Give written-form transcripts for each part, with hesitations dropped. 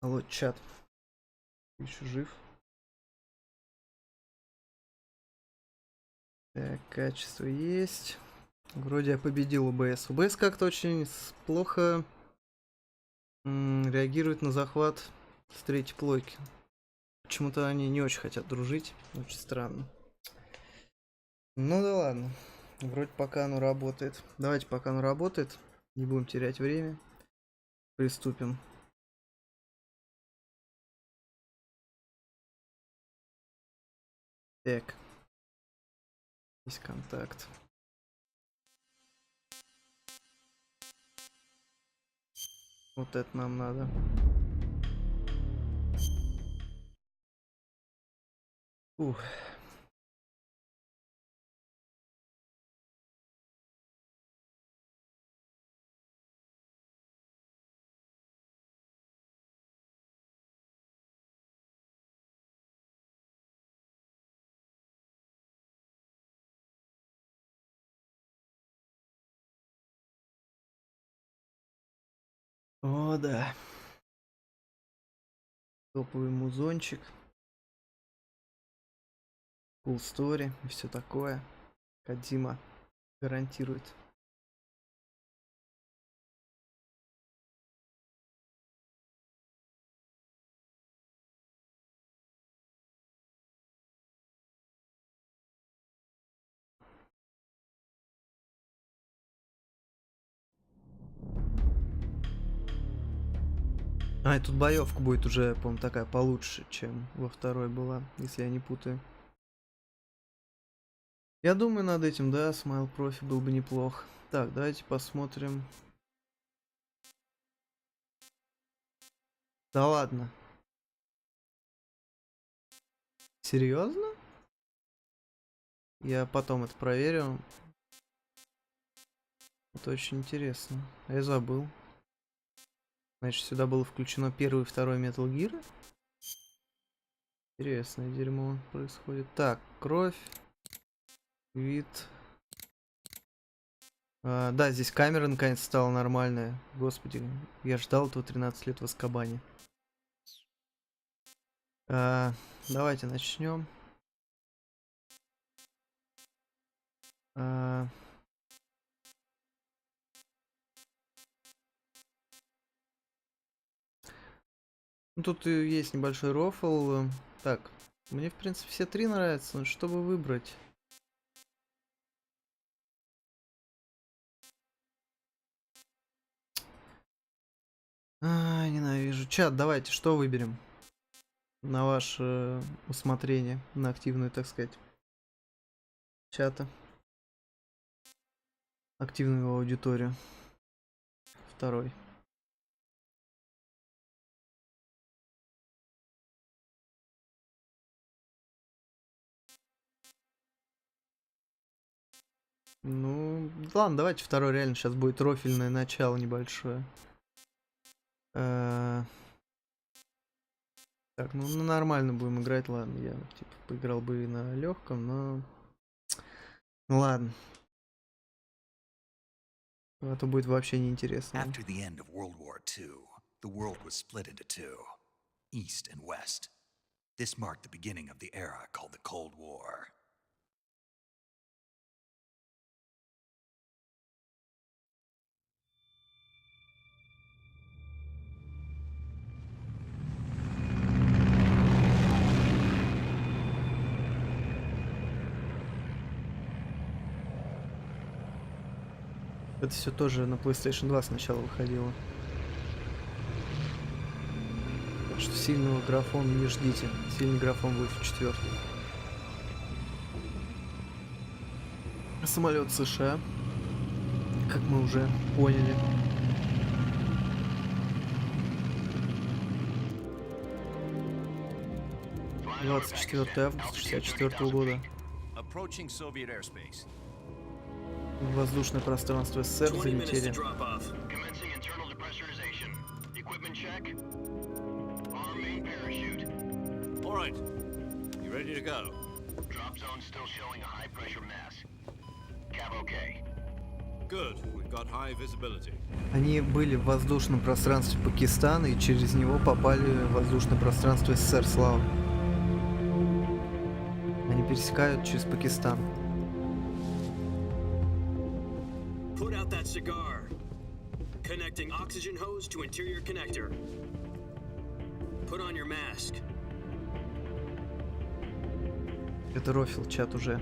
Алло, чат. Ты еще жив? Так, качество есть. Вроде я победил ОБС. ОБС как-то очень плохо реагирует на захват с третьей плойки. Почему-то они не очень хотят дружить. Очень странно. Ну да ладно. Вроде пока оно работает. Давайте, пока оно работает, не будем терять время. Приступим. Так. Есть контакт. Вот это нам надо. Ух. О, да. Топовый музончик. Cool story и все такое. Кодзима гарантирует. А, и тут боевка будет уже, по-моему, такая получше, чем во второй была, если я не путаю. Я думаю над этим, да, смайл профи был бы неплох. Так, давайте посмотрим. Да ладно. Серьезно? Я потом это проверю. Это очень интересно. А я забыл. Значит, сюда было включено первый и второй Metal Gear. Интересное дерьмо происходит. Так, кровь. Вид. Да, здесь камера наконец стала нормальная. Господи, я ждал этого 13 лет в Азкабане. Давайте начнем. Ну, тут и есть небольшой рофл. Так, мне в принципе все три нравятся, но чтобы выбрать. Ненавижу. Чат, давайте, что выберем? На ваше усмотрение, на активную, так сказать, чата. Активную аудиторию. Второй. Ну, ладно, давайте второй, реально, сейчас будет рофельное начало небольшое. Так, ну нормально будем играть, ладно, я типа поиграл бы и на легком, но... Ну ладно. А то будет вообще неинтересно. After the end of World War II, the world was split into two, East and West. This marked the beginning of the era called the Cold War. Это все тоже на PlayStation 2 сначала выходило. Так что сильного графона не ждите. Сильный графон будет в четвертый. Самолет США, как мы уже поняли. — 24 августа 64 года. В воздушное пространство СССР залетели. Good. We've got high visibility. Они были в воздушном пространстве Пакистана и через него попали в воздушное пространство СССР, Слава. Они пересекают через Пакистан. Put out that cigar. Connecting oxygen hose to interior connector. Put on your mask. Это Рофил чат уже.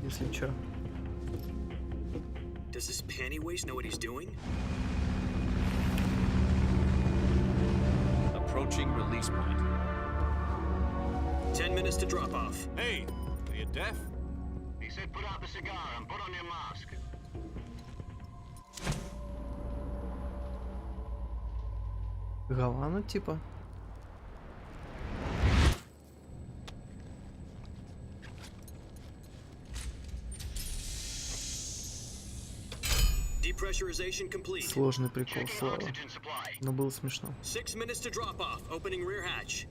Если чё. Does this panty waste know what he's doing? Approaching release point. 10 minutes to drop off. Hey, are you deaf? He said put out the cigar and put on your mask. Гавана типа. Depressurization complete. Сложный прикол, Checking Слава. oxygen supply. Но было смешно. 6 minutes to drop off. Opening rear hatch.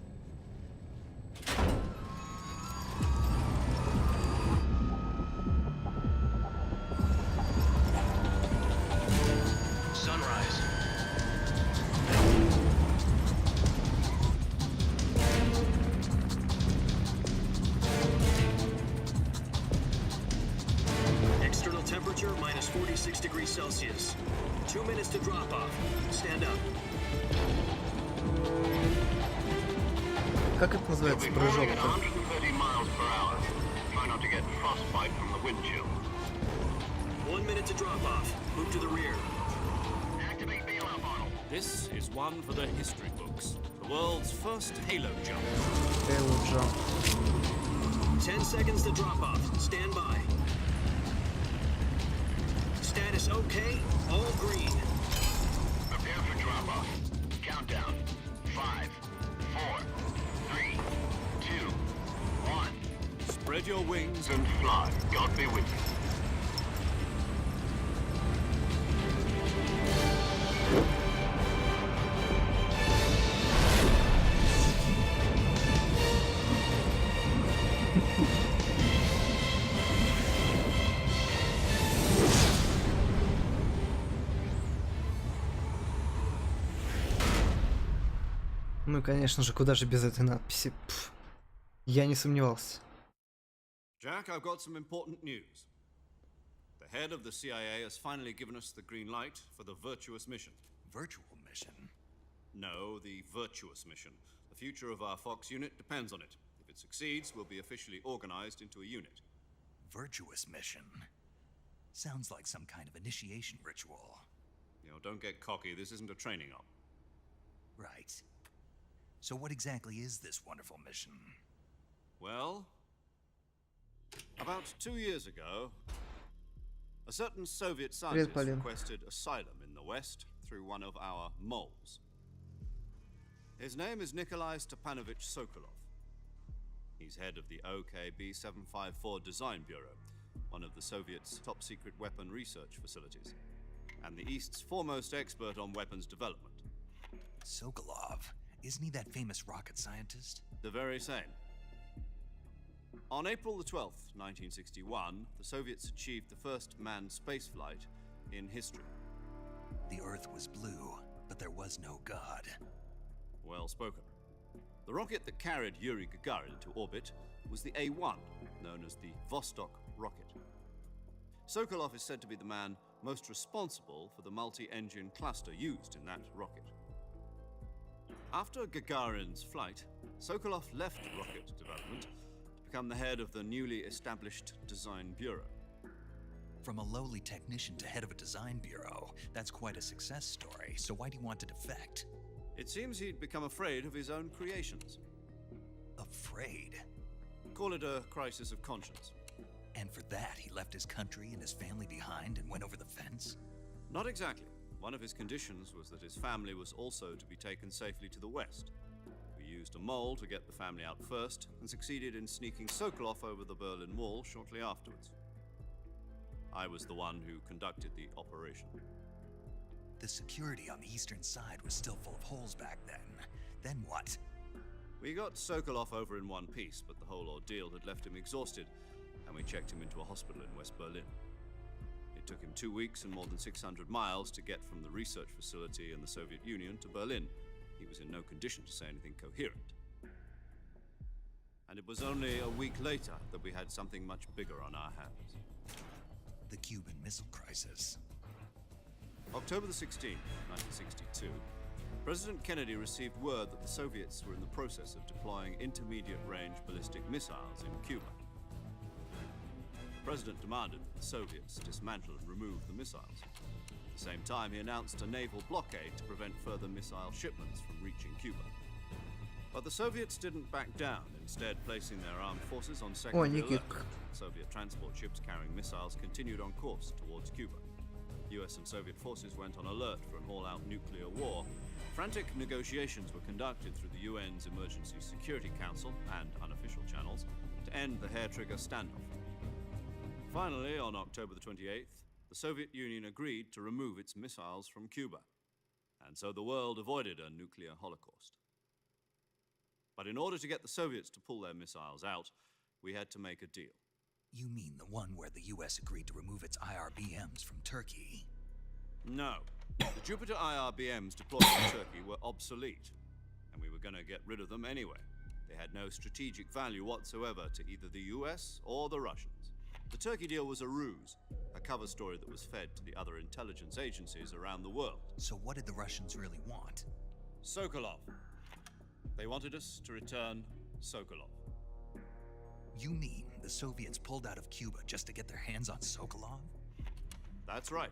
Sunrise. External temperature minus 46 degrees Celsius. 2 minutes to drop off. Stand up. Как это называется? We'll be falling at Прыжок. 130 miles per hour. Try not to get frostbite from the wind chill. 1 minute to drop off. Move to the rear. Activate bailout model. This is one for the history books. The world's first halo jump. Halo Jump. 10 seconds to drop off. Stand by. Status okay. All green. Prepare for drop off. Countdown. 5, 4, 3, 2, 1. Spread your wings And fly. God be with you. Ну и, конечно же, куда же без этой надписи? Пф. Я не сомневался. Jack, I've got some important news. The head of the CIA has finally given us the green light for the virtuous mission. Virtual mission? No, the virtuous mission. The future of our Fox unit depends on it. If it succeeds, we'll be officially organized into a unit. Virtuous mission? Sounds like some kind of initiation ritual. You know, don't get cocky. This isn't a training op. Right. So what exactly is this wonderful mission? Well, about 2 years ago, a certain Soviet scientist Полин. requested asylum in the West through one of our moles. His name is Nikolai Stepanovich Sokolov. He's head of the OKB 754 Design Bureau, one of the Soviets' top-secret weapon research facilities, and the East's foremost expert on weapons development. Sokolov? Isn't he that famous rocket scientist? The very same. On April the 12th, 1961, the Soviets achieved the first manned spaceflight in history. The Earth was blue, but there was no God. Well spoken. The rocket that carried Yuri Gagarin into orbit was the A-1, known as the Vostok rocket. Sokolov is said to be the man most responsible for the multi-engine cluster used in that rocket. After Gagarin's flight, Sokolov left rocket development to become the head of the newly established Design Bureau. From a lowly technician to head of a design bureau, that's quite a success story. So why do you want to defect? It seems he'd become afraid of his own creations. Afraid? Call it a crisis of conscience. And for that, he left his country and his family behind and went over the fence? Not exactly. One of his conditions was that his family was also to be taken safely to the west. We used a mole to get the family out first and succeeded in sneaking Sokolov over the Berlin Wall shortly afterwards. I was the one who conducted the operation. The security on the eastern side was still full of holes back then. Then what? We got Sokolov over in one piece, but the whole ordeal had left him exhausted, and and we checked him into a hospital in West Berlin. It took him 2 weeks and more than 600 miles to get from the research facility in the Soviet Union to Berlin. He was in no condition to say anything coherent. And it was only a week later that we had something much bigger on our hands. The Cuban Missile Crisis. October the 16th, 1962, President Kennedy received word that the Soviets were in the process of deploying intermediate-range ballistic missiles in Cuba. The President demanded that the Soviets dismantle and remove the missiles. At the same time, he announced a naval blockade to prevent further missile shipments from reaching Cuba. But the Soviets didn't back down, instead placing their armed forces on secondary alert. Soviet transport ships carrying missiles continued on course towards Cuba. US and Soviet forces went on alert for an all-out nuclear war. Frantic negotiations were conducted through the UN's Emergency Security Council and unofficial channels to end the hair-trigger standoff. Finally, on October the 28th, the Soviet Union agreed to remove its missiles from Cuba, and so the world avoided a nuclear holocaust. But in order to get the Soviets to pull their missiles out, we had to make a deal. You mean the one where the US agreed to remove its IRBMs from Turkey? No. The Jupiter IRBMs deployed in Turkey were obsolete, and we were going to get rid of them anyway. They had no strategic value whatsoever to either the US or the Russians. The Turkey deal was a ruse, a cover story that was fed to the other intelligence agencies around the world. So what did the Russians really want? Sokolov. They wanted us to return Sokolov. You mean the Soviets pulled out of Cuba just to get their hands on Sokolov? That's right.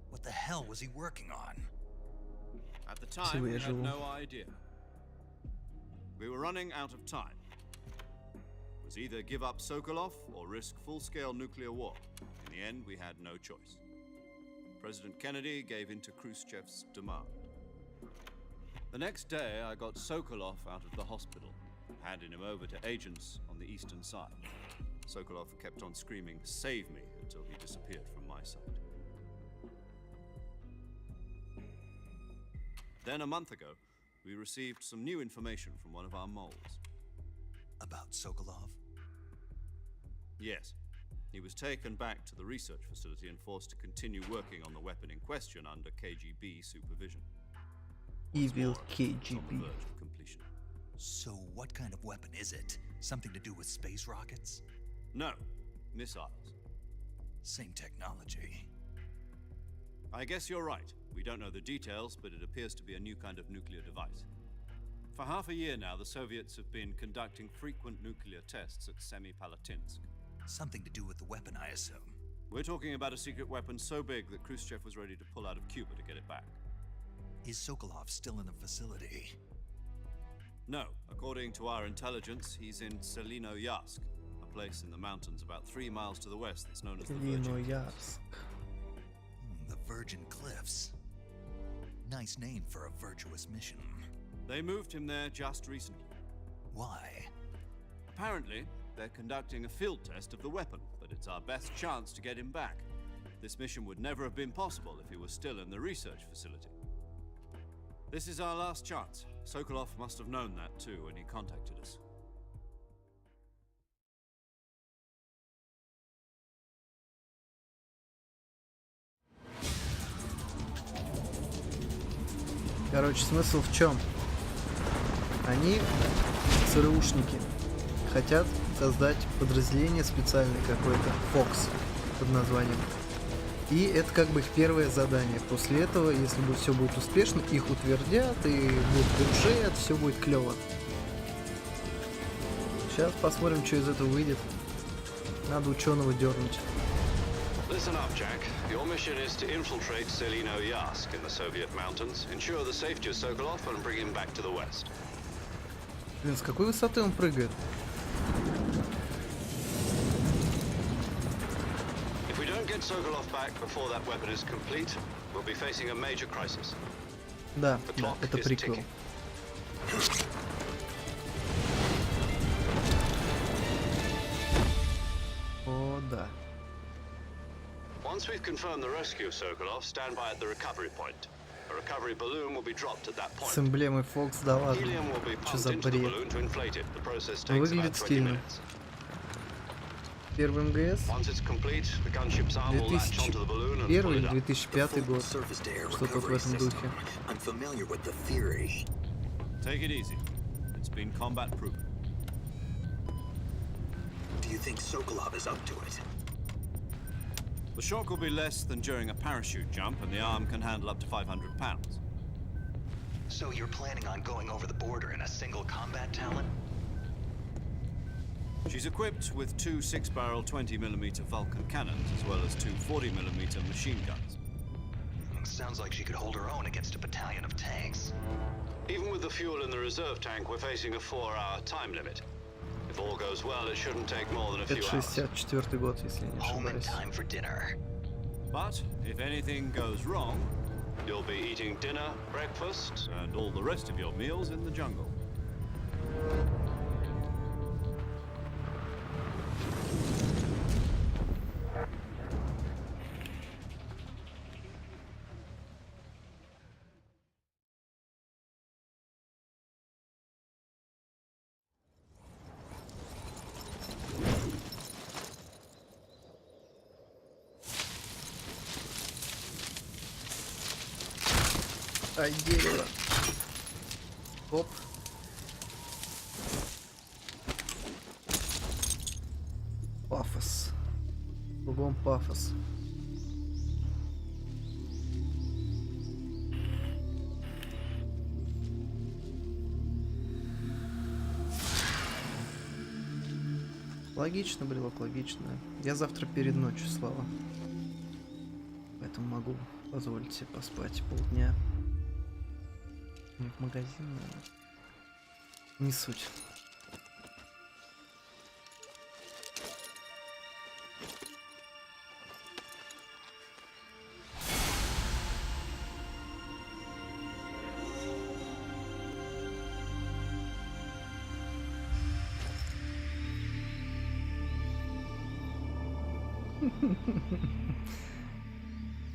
What the hell was he working on? At the time, we had no idea. We were running out of time. It was either give up Sokolov or risk full-scale nuclear war. In the end, we had no choice. President Kennedy gave in to Khrushchev's demand. The next day, I got Sokolov out of the hospital, handing him over to agents on the eastern side. Sokolov kept on screaming, "Save me," until he disappeared from my sight. Then a month ago, we received some new information from one of our moles. About Sokolov? Yes. He was taken back to the research facility and forced to continue working on the weapon in question under KGB supervision. Evil It's on the KGB. verge of completion. So what kind of weapon is it? Something to do with space rockets? No, missiles. Same technology. I guess you're right. We don't know the details, but it appears to be a new kind of nuclear device. For half a year now, the Soviets have been conducting frequent nuclear tests at Semipalatinsk. Something to do with the weapon, I assume. We're talking about a secret weapon so big that Khrushchev was ready to pull out of Cuba to get it back. Is Sokolov still in the facility? No, according to our intelligence, he's in Selinoyarsk, a place in the mountains about 3 miles to the west that's known as the Virgin Cliffs. Selinoyarsk. The Virgin Cliffs. Nice name for a virtuous mission. They moved him there just recently. Why? Apparently, they're conducting a field test of the weapon, but it's our best chance to get him back. This mission would never have been possible if he was still in the research facility. This is our last chance. Sokolov must have known that too when he contacted us. Короче, смысл в чем? Они, ЦРУшники, хотят создать подразделение специальное какое-то, Fox, под названием. И это как бы их первое задание. После этого, если все будет успешно, их утвердят и будет бюджет, все будет клево. Сейчас посмотрим, что из этого выйдет. Надо ученого дернуть. Listen up, Jack. Your mission is to infiltrate Selinoyarsk in the Soviet mountains, ensure the safety of Sokolov, and bring him back to the west. Блин, с какой высоты он прыгает? If we don't get Sokolov back before that weapon is complete, we'll be facing a major crisis. Да, The да, clock это is приквел. ticking. О, да. Once we've confirmed the rescue of Sokolov, stand by at the recovery point. A recovery balloon will be dropped at that С point. эмблемой Fox, да ладно. Helium will be Что pumped за into the бред? balloon to inflate it. The process takes about Выглядит 20 стильно. minutes. Первый МГС. Once it's complete, the gunship's arm will latch onto the balloon and pull 2001 или it up. 2005 год. Что-то вот в этом духе. I'm familiar with the theory. Take it easy. It's been combat proven. Do you think Sokolov is up to it? The shock will be less than during a parachute jump, and the arm can handle up to 500 pounds. So you're planning on going over the border in a single combat talent? She's equipped with two 6-barrel 20mm Vulcan cannons, as well as two 40mm machine guns. Sounds like she could hold her own against a battalion of tanks. Even with the fuel in the reserve tank, we're facing a 4-hour time limit. If all goes well, it shouldn't take more than a Это few hours. 64 год, если я не Home in ошибаюсь. time for dinner. But if anything goes wrong, You'll be eating dinner, breakfast. and all the rest of your meals in the jungle. Ай, дерево. Оп. Пафос. Кругом пафос. Логично, брелок, логично. Я завтра перед ночью, Слава. Поэтому могу позволить себе поспать полдня. В магазин, наверное. Не суть.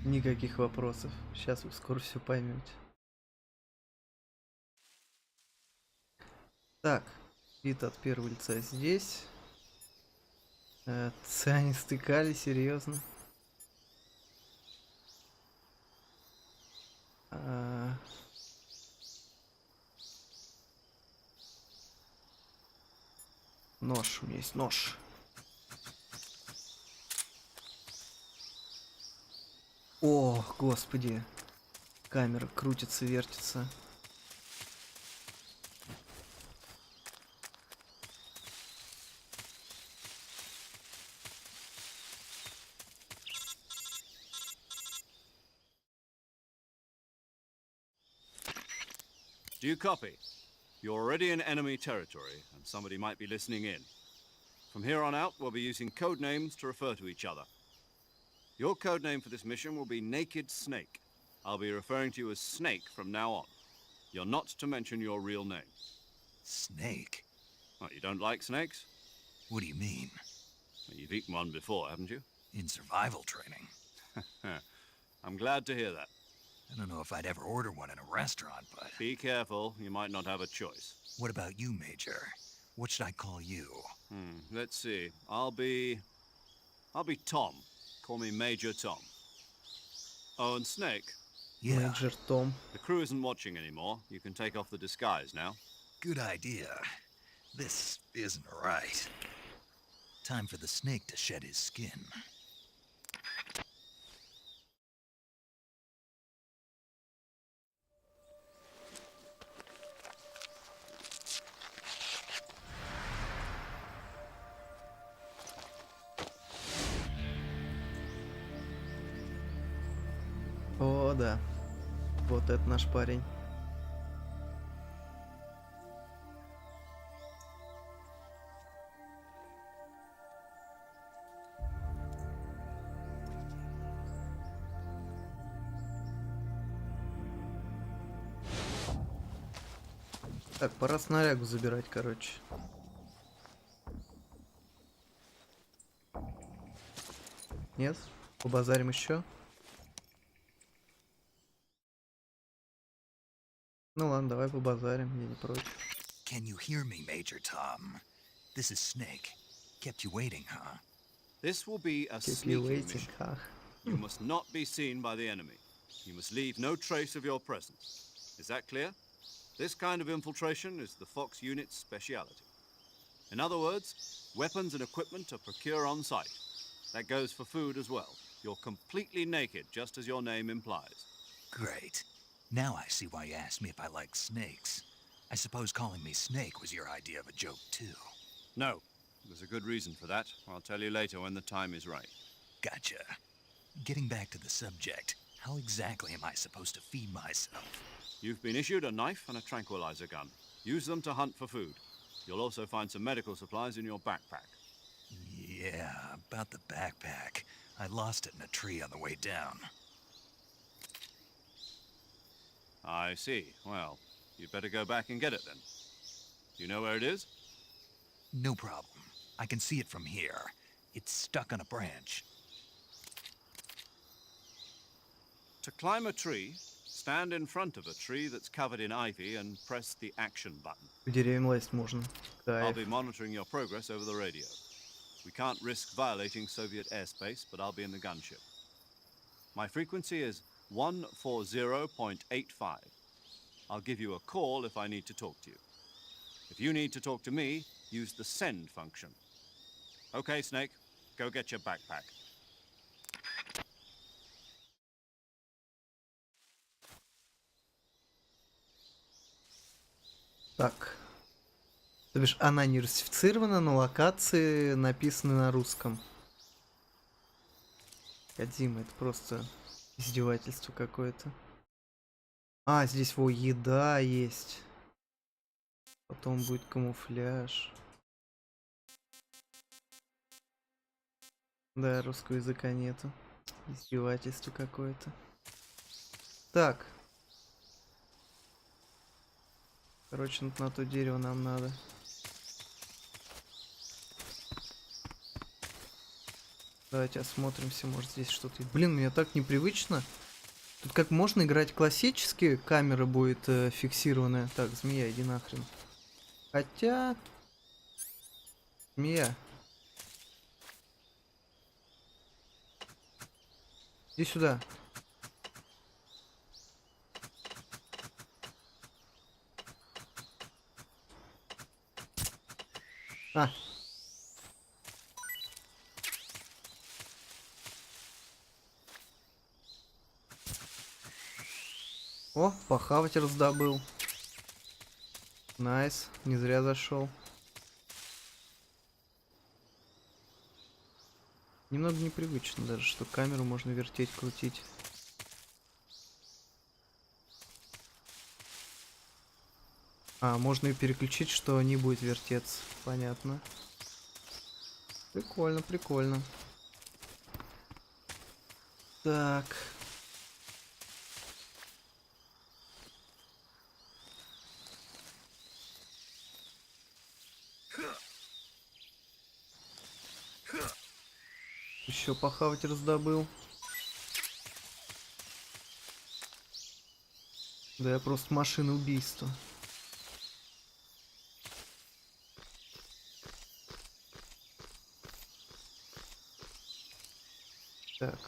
Никаких вопросов. Сейчас вы скоро все поймете. Так, вид от первого лица здесь. Они стыкали, серьезно. Нож, у меня есть нож. О, господи. Камера крутится, вертится. Do you copy? You're already in enemy territory, and somebody might be listening in. From here on out, we'll be using code names to refer to each other. Your code name for this mission will be Naked Snake. I'll be referring to you as Snake from now on. You're not to mention your real name. Snake? What, you don't like snakes? What do you mean? Well, you've eaten one before, haven't you? In survival training? I'm glad to hear that. I don't know if I'd ever order one in a restaurant, but... Be careful, you might not have a choice. What about you, Major? What should I call you? Let's see. I'll be Tom. Call me Major Tom. Oh, and Snake. Yeah, Мейджор Том. The crew isn't watching anymore. You can take off the disguise now. good idea. This isn't right. Time for the snake to shed his skin. О, да. Вот это наш парень. Так, пора снарягу забирать, короче. Нет? Побазарим еще? Ну ладно, давай побазарим, я не против. Can you hear me, Major Tom? This is Snake. Kept you waiting, huh? This will be a Keep you sneaking waiting, mission. huh? You must not be seen by the enemy. You must leave no trace of your presence. Is that clear? This kind of infiltration is the Fox unit's speciality. In other words, weapons and equipment are procured on site. That goes for food as well. You're completely naked, just as your name implies. Great. Now I see why you asked me if I like snakes. I suppose calling me Snake was your idea of a joke, too. No, there's a good reason for that. I'll tell you later when the time is right. Gotcha. Getting back to the subject, how exactly am I supposed to feed myself? You've been issued a knife and a tranquilizer gun. Use them to hunt for food. You'll also find some medical supplies in your backpack. Yeah, about the backpack. I lost it in a tree on the way down. I see. Well, you'd better go back and get it then. You know where it is? No problem. I can see it from here. It's stuck on a branch. To climb a tree, stand in front of a tree that's covered in ivy and press the action button. В деревья лазить можно. I'll Кайф. be monitoring your progress over the radio. We can't risk violating Soviet airspace, but I'll be in the gunship. My frequency is 140.85. I'll give you a call if I need to talk to you. If you need to talk to me, use the send function. Okay, Snake, go get your backpack. Так. То бишь, она не русифицирована, но локации написаны на русском. Кодзима, это просто издевательство какое-то. А, здесь, во, еда есть. Потом будет камуфляж. Да, русского языка нету. Издевательство какое-то. Так. Короче, на то дерево нам надо. Давайте осмотримся, может здесь что-то... Блин, мне так непривычно. Тут как можно играть классически, камера будет фиксированная. Так, змея, иди нахрен. Хотя... Змея. Иди сюда. А. О, похавать раздобыл. Найс, не зря зашел. Немного непривычно даже, что камеру можно вертеть, крутить. А, можно и переключить, что не будет вертеться. Понятно. Прикольно, прикольно. Так. Еще похавать раздобыл. Да я просто машина убийства. Так.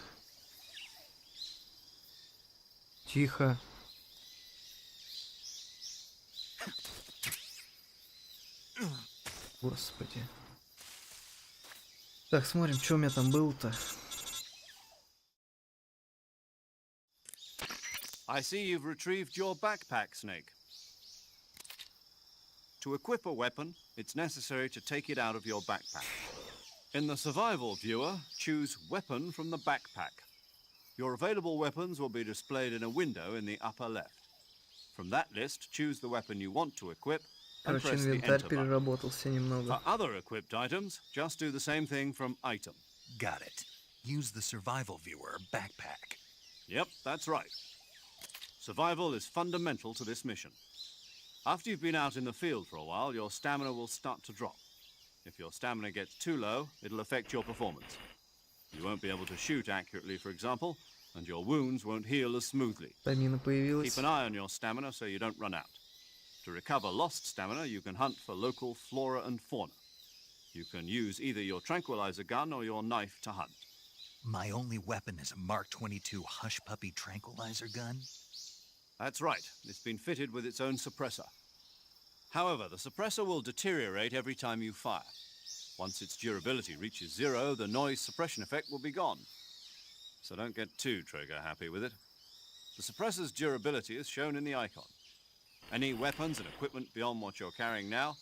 Тихо. Господи. Так, смотрим, что у меня там было-то. I see you've retrieved your backpack, Snake. To equip a weapon, it's necessary to take it out of your backpack. In the survival viewer, choose Weapon from the backpack. Your available weapons will be displayed in a window in the upper left. From that list, choose the weapon you want to equip and Короче, press the инвентарь Enter button. переработался For немного. other equipped items, just do the same thing from Item. Got it. Use the survival viewer backpack. Yep, that's right. Survival is fundamental to this mission. After you've been out in the field for a while, your stamina will start to drop. If your stamina gets too low, it'll affect your performance. You won't be able to shoot accurately, for example, and your wounds won't heal as smoothly. Тамина появилась. Keep an eye on your stamina so you don't run out. To recover lost stamina, you can hunt for local flora and fauna. You can use either your tranquilizer gun or your knife to hunt. My only weapon is a Mark 22 Hush Puppy tranquilizer gun? That's right. It's been fitted with its own suppressor. However, the suppressor will deteriorate every time you fire. Once its durability reaches 0, the noise suppression effect will be gone. So don't get too trigger happy with it. The suppressor's durability is shown in the icon. Any weapons and equipment beyond what you're carrying now,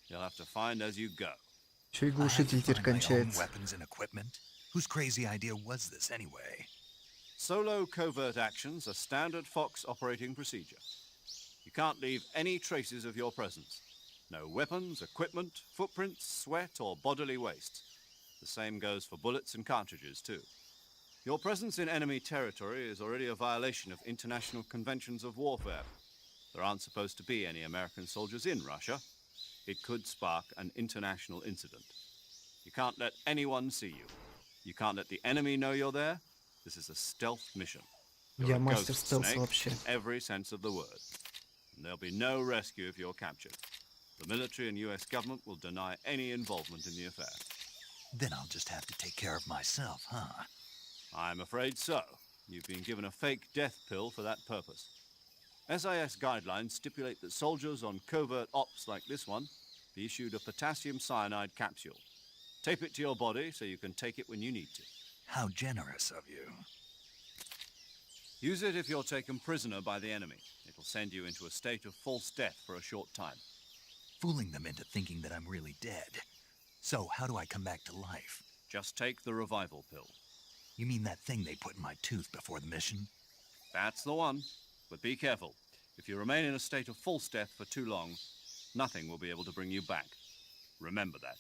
you'll have to find as you go. Еще и I have to глушитель теперь find my own кончается. weapons and equipment? Whose crazy idea was this anyway? Solo covert actions are standard Fox operating procedure. You can't leave any traces of your presence. No weapons, equipment, footprints, sweat, or bodily waste. The same goes for bullets and cartridges, too. Your presence in enemy territory is already a violation of international conventions of warfare. There aren't supposed to be any American soldiers in Russia. It could spark an international incident. You can't let anyone see you. You can't let the enemy know you're there. This is a stealth mission. You're Я a мастер ghost стелса snake вообще. in every sense of the word. And there'll be no rescue if you're captured. The military and US government will deny any involvement in the affair. Then I'll just have to take care of myself, huh? I'm afraid so. You've been given a fake death pill for that purpose. SIS guidelines stipulate that soldiers on covert ops like this one be issued a potassium cyanide capsule. Tape it to your body so you can take it when you need to. How generous of you. Use it if you're taken prisoner by the enemy. It'll send you into a state of false death for a short time. Fooling them into thinking that I'm really dead. So, how do I come back to life? Just take the revival pill. You mean that thing they put in my tooth before the mission? That's the one. But be careful. If you remain in a state of false death for too long, nothing will be able to bring you back. Remember that.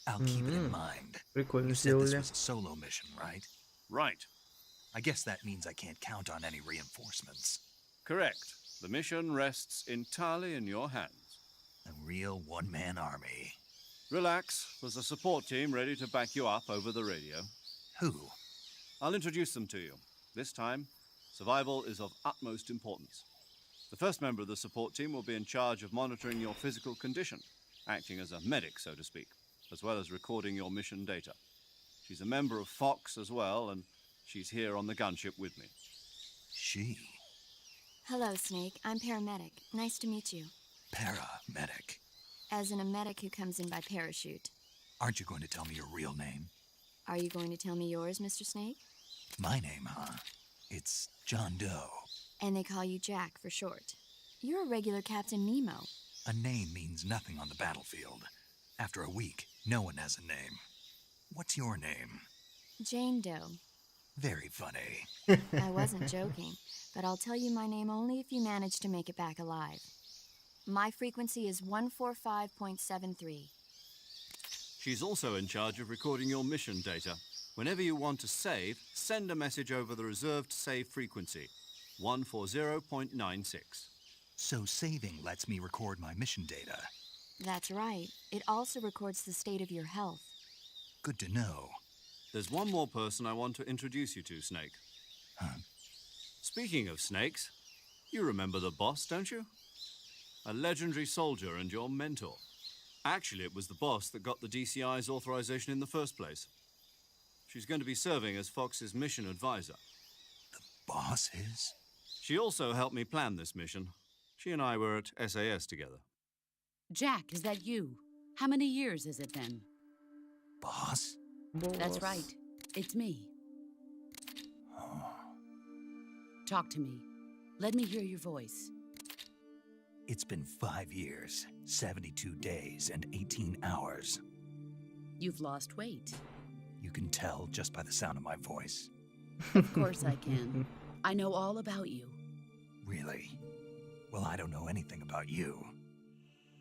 I'll keep it in mind. Прикольно You said this сделали. was a solo mission, right? Right. I guess that means I can't count on any reinforcements. Correct. The mission rests entirely in your hands. A real one-man army. Relax. There's a support team ready to back you up over the radio. Who? I'll introduce them to you. This time, survival is of utmost importance. The first member of the support team will be in charge of monitoring your physical condition, acting as a medic, so to speak, as well as recording your mission data. She's a member of Fox as well, and she's here on the gunship with me. She. Hello, Snake. I'm paramedic. Nice to meet you. Paramedic. As in a medic who comes in by parachute. Aren't you going to tell me your real name? Are you going to tell me yours, Mr. Snake? My name, huh? It's John Doe. And they call you Jack for short. You're a regular Captain Nemo. A name means nothing on the battlefield. After a week, no one has a name. What's your name? Jane Doe. Very funny. I wasn't joking, but I'll tell you my name only if you manage to make it back alive. My frequency is 145.73. She's also in charge of recording your mission data. Whenever you want to save, send a message over the reserved save frequency, 140.96. So saving lets me record my mission data. That's right. It also records the state of your health. Good to know. There's one more person I want to introduce you to, Snake. Huh? Speaking of snakes, you remember the boss, don't you? A legendary soldier and your mentor. Actually, it was the boss that got the DCI's authorization in the first place. She's going to be serving as Fox's mission advisor. Boss is? She also helped me plan this mission. She and I were at SAS together. Jack, is that you? How many years has it been? Boss? That's Босс. right. It's me. Talk to me. Let me hear your voice. It's been 5 years, 72 days, and 18 hours. You've lost weight. You can tell just by the sound of my voice. Of course I can. I know all about you. Really? Well, I don't know anything about you.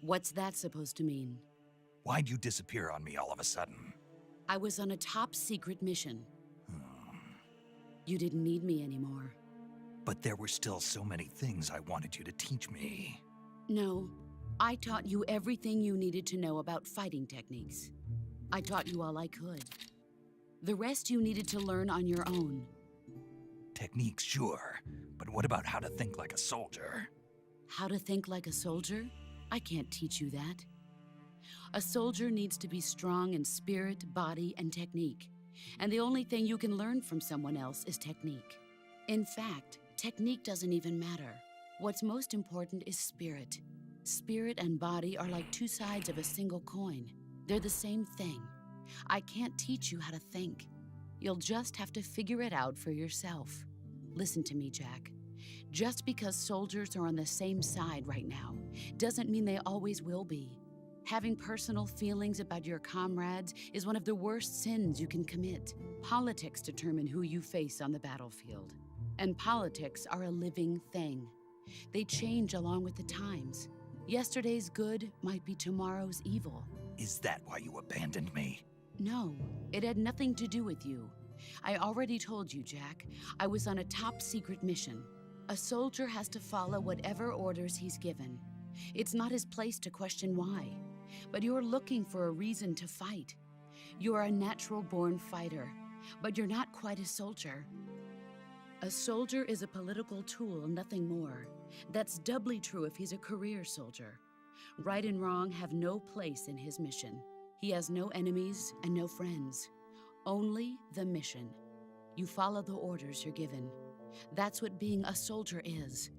What's that supposed to mean? Why'd you disappear on me all of a sudden? I was on a top secret mission. You didn't need me anymore. But there were still so many things I wanted you to teach me. No, I taught you everything you needed to know about fighting techniques. I taught you all I could. The rest you needed to learn on your own. Techniques, sure. But what about how to think like a soldier? How to think like a soldier? I can't teach you that. A soldier needs to be strong in spirit, body, and technique. And the only thing you can learn from someone else is technique. In fact, technique doesn't even matter. What's most important is spirit. Spirit and body are like two sides of a single coin. They're the same thing. I can't teach you how to think. You'll just have to figure it out for yourself. Listen to me, Jack. Just because soldiers are on the same side right now doesn't mean they always will be. Having personal feelings about your comrades is one of the worst sins you can commit. Politics determine who you face on the battlefield. And politics are a living thing. They change along with the times. Yesterday's good might be tomorrow's evil. Is that why you abandoned me? No, it had nothing to do with you. I already told you, Jack. I was on a top-secret mission. A soldier has to follow whatever orders he's given. It's not his place to question why. But you're looking for a reason to fight. You are a natural-born fighter, but you're not quite a soldier. A soldier is a political tool, nothing more. That's doubly true if he's a career soldier. Right and wrong have no place in his mission. He has no enemies and no friends. Only the mission. You follow the orders you're given. That's what being a soldier is.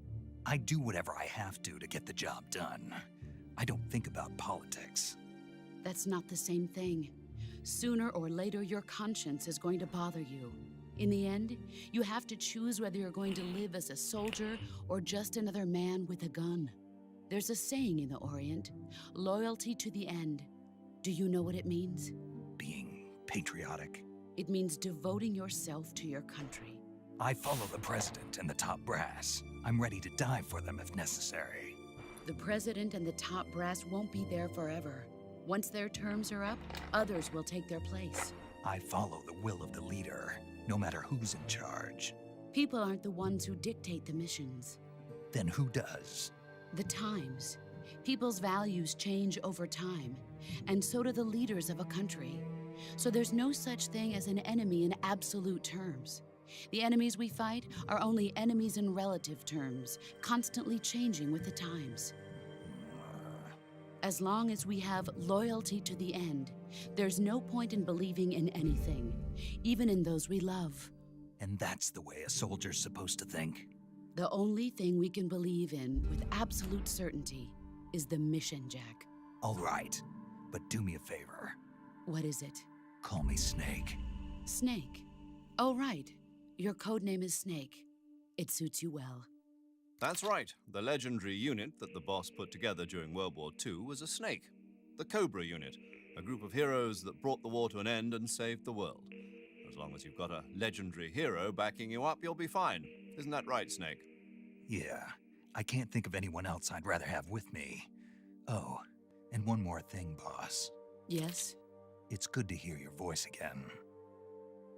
I do whatever I have to get the job done. I don't think about politics. That's not the same thing. Sooner or later, your conscience is going to bother you. In the end, you have to choose whether you're going to live as a soldier or just another man with a gun. There's a saying in the Orient, loyalty to the end. Do you know what it means? Being patriotic. It means devoting yourself to your country. I follow the president and the top brass. I'm ready to die for them if necessary. The president and the top brass won't be there forever. Once their terms are up, others will take their place. I follow the will of the leader, no matter who's in charge. People aren't the ones who dictate the missions. Then who does? The times. People's values change over time, and so do the leaders of a country. So there's no such thing as an enemy in absolute terms. The enemies we fight are only enemies in relative terms, constantly changing with the times. As long as we have loyalty to the end, there's no point in believing in anything, even in those we love. And that's the way a soldier's supposed to think? The only thing we can believe in with absolute certainty is the mission, Jack. All right, but do me a favor. What is it? Call me Snake. Snake. Oh, right. Your code name is Snake. It suits you well. That's right. The legendary unit that the boss put together during World War II was a snake. The Cobra unit, a group of heroes that brought the war to an end and saved the world. As long as you've got a legendary hero backing you up, you'll be fine. Isn't that right, Snake? Yeah, I can't think of anyone else I'd rather have with me. Oh, and one more thing, boss. Yes? It's good to hear your voice again.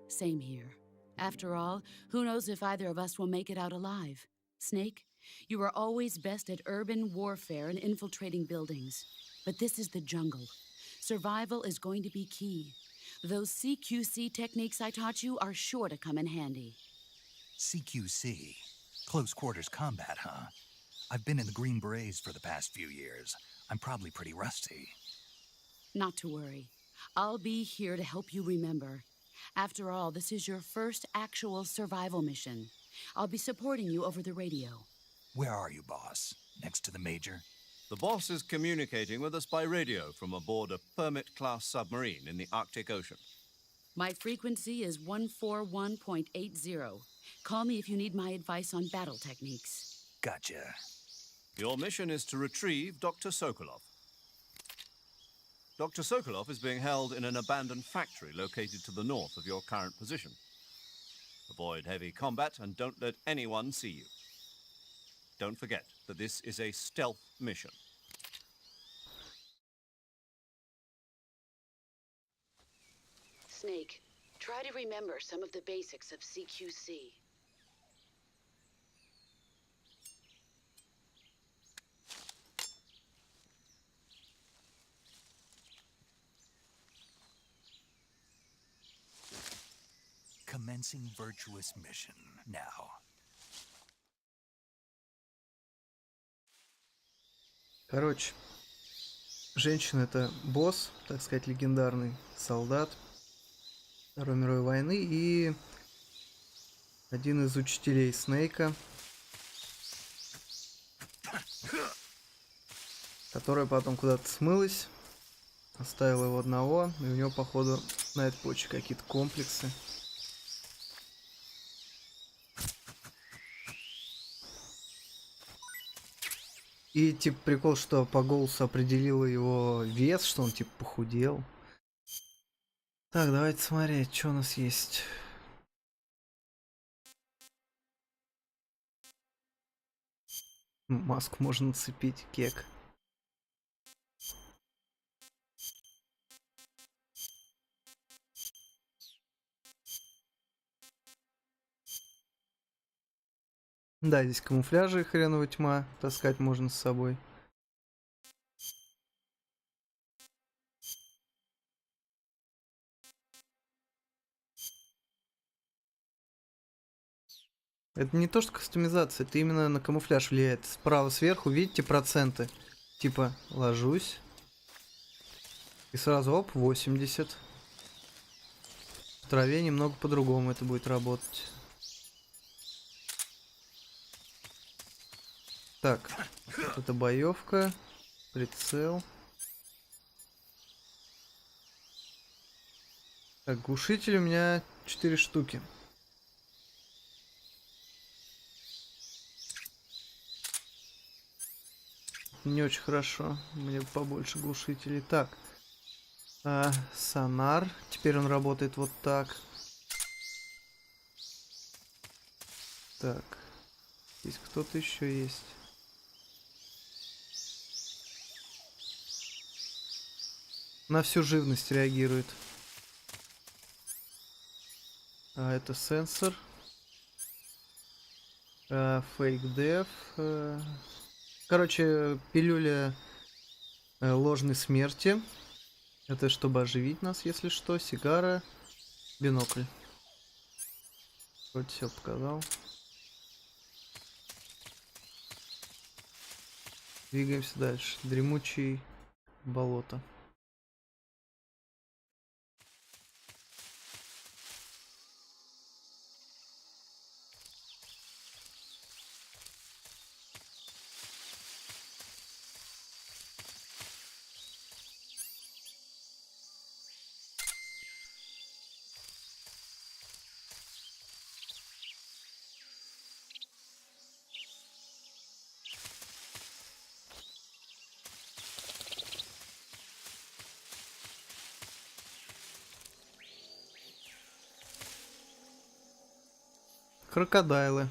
Same here. After all, who knows if either of us will make it out alive? Snake, you are always best at urban warfare and infiltrating buildings. But this is the jungle. Survival is going to be key. Those CQC techniques I taught you are sure to come in handy. CQC? Close quarters combat, huh? I've been in the Green Berets for the past few years. I'm probably pretty rusty. Not to worry. I'll be here to help you remember. After all, this is your first actual survival mission. I'll be supporting you over the radio. Where are you, boss? Next to the Major? The boss is communicating with us by radio from aboard a Permit-class submarine in the Arctic Ocean. My frequency is 141.80. Call me if you need my advice on battle techniques. Gotcha. Your mission is to retrieve Dr. Sokolov. Dr. Sokolov is being held in an abandoned factory located to the north of your current position. Avoid heavy combat and don't let anyone see you. Don't forget that this is a stealth mission. Snake, try to remember some of the basics of CQC. Commencing virtuous mission now. Короче, Женщина — это босс, так сказать, легендарный солдат Второй мировой войны и один из учителей Снейка, которая потом куда-то смылась, оставила его одного, и у него, походу, на этой почве какие-то комплексы. И, типа, прикол, что по голосу определила его вес, что он, типа, похудел. Так, давайте смотреть, что у нас есть. Маску можно нацепить, кек. Да, здесь камуфляжи и хреновая тьма. Таскать можно с собой. Это не то, что кастомизация, это именно на камуфляж влияет. Справа сверху видите проценты. Типа, ложусь. И сразу, оп, 80. В траве немного по-другому это будет работать. Так, вот это боевка, прицел. Так, глушитель у меня 4 штуки. Не очень хорошо, мне побольше глушителей. Так, сонар, теперь он работает вот так. Так, здесь кто-то еще есть. На всю живность реагирует. Это сенсор. Фейк деф. Короче, пилюля ложной смерти. Это чтобы оживить нас, если что. Сигара. Бинокль. Вроде все показал. Двигаемся дальше. Дремучий болото. Крокодайлы.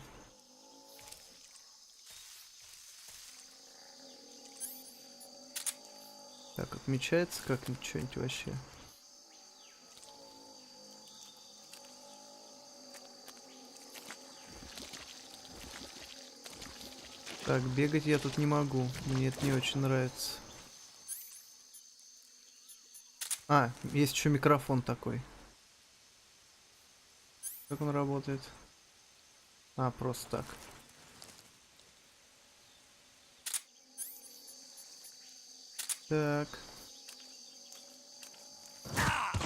Так, отмечается как-нибудь что-нибудь вообще? Так, бегать я тут не могу. Мне это не очень нравится. А, есть еще микрофон такой. Как он работает? А, просто так. Так.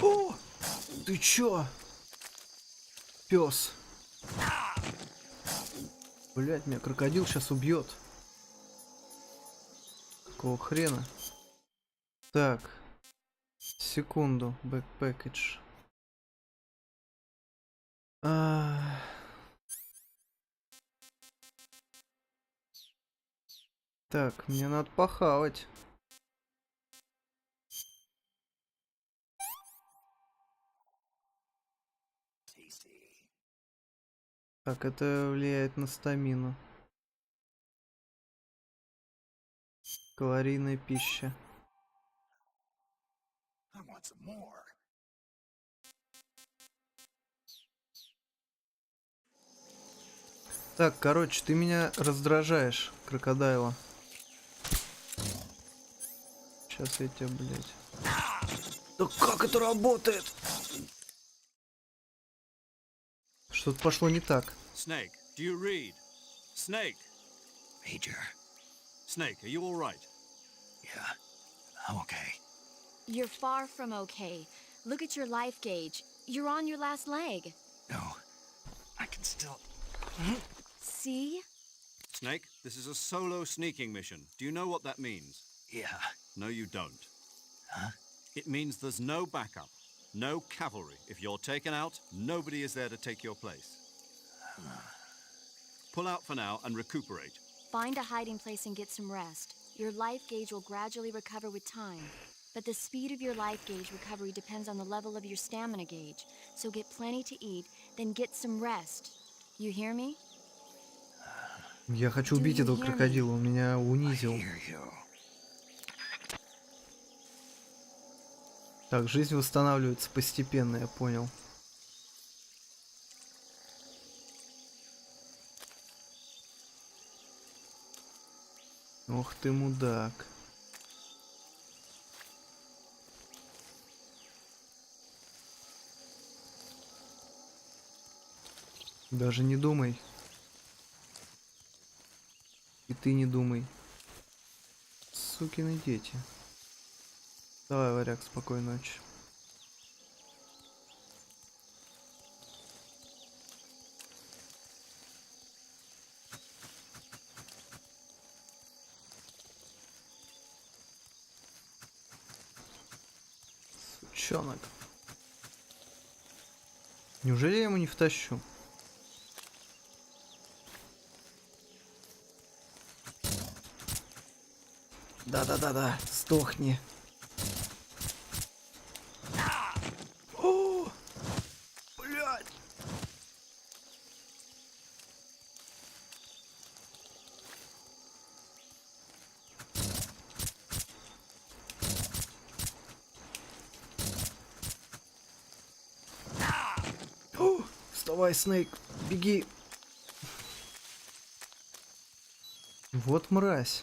О! Ты чё? Пёс. Блять, меня крокодил сейчас убьет. Какого хрена? Так. Секунду. Бэкпэкидж. Так, мне надо похавать. Так, это влияет на стамину. Калорийная пища. Так, короче, ты меня раздражаешь, крокодайла. Сейчас я тебя, блядь. Да как это работает? Что-то пошло не так. Snake, do you read? Snake! Major. Snake, are you all right? Yeah. I'm okay. You're far from okay. Look at your life gauge. You're on your last leg. No, I can still... See? Snake, this is a solo sneaking mission. Do you know what that means? Yeah. No, you don't. Huh? It means there's no backup, no cavalry. If you're taken out, nobody is there to take your place. Pull out for now and recuperate. Find a hiding place and get some rest. Your life gauge will gradually recover with time. But the speed of your life gauge recovery depends on the level of your stamina gauge. So get plenty to eat, then get some rest. You hear me? Я хочу убить этого крокодила, он меня унизил. Так, жизнь восстанавливается постепенно, я понял. Ох ты мудак. Даже не думай. И ты не думай. Сукины дети. Давай, варяг, спокойной ночи. Сучонок. Неужели я ему не втащу? Да-да-да-да, сдохни. О, блядь. О, вставай, Снейк, беги. Вот мразь.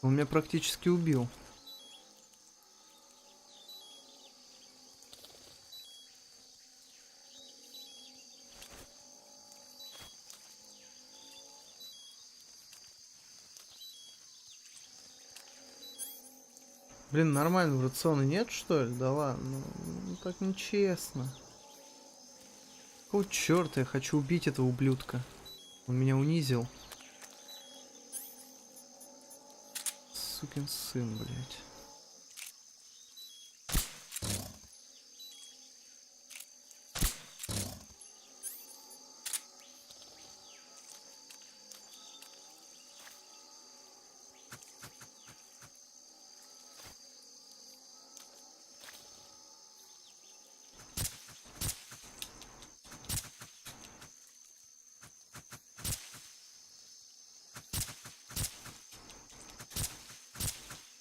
Он меня практически убил. Блин, нормального рациона нет, что ли? Да ладно, ну так нечестно. Какого черта я хочу убить этого ублюдка? Он меня унизил. Сукин сын, блядь.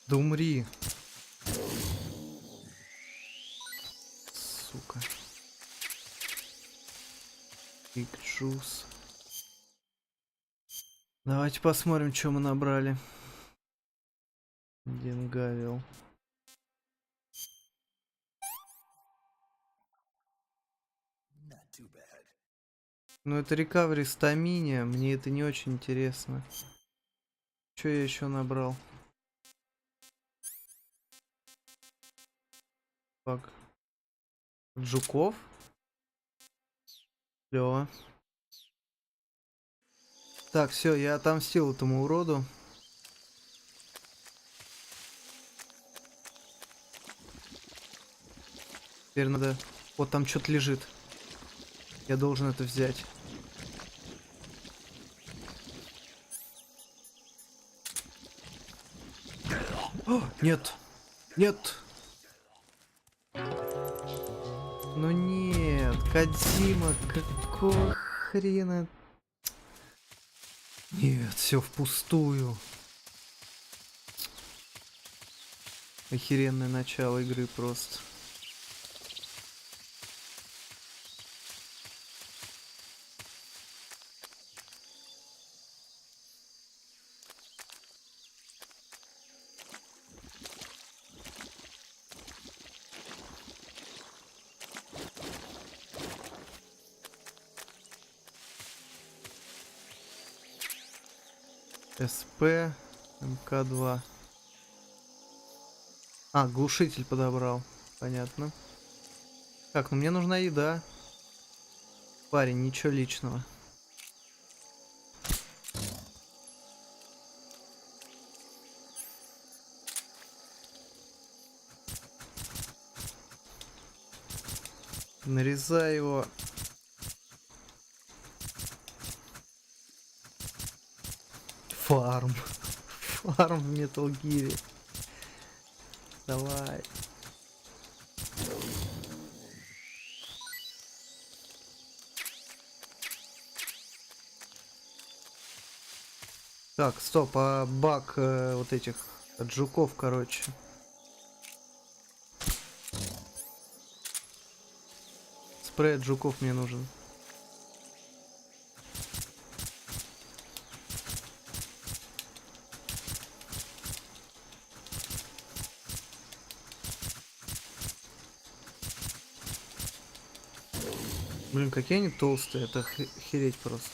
Да умри. Сука. Биг джус. Давайте посмотрим, что мы набрали. Дингавил. Ну это рекавери стаминия. Мне это не очень интересно. Что я еще набрал? Так. Жуков. Клево. Так, все, я отомстил этому уроду. Теперь надо... Вот там что-то лежит. Я должен это взять. О, нет. Нет. Ну нет, Кодзима, какого хрена? Нет, все впустую. Охеренное начало игры просто. СП, МК-2. А, глушитель подобрал. Понятно. Так, ну мне нужна еда. Парень, ничего личного. Нарезай его. Фарм. Фарм в Metal Gear. Давай. Так, стоп, а баг вот этих от жуков, короче. Спрей от жуков мне нужен. Блин, какие они толстые, это хереть просто.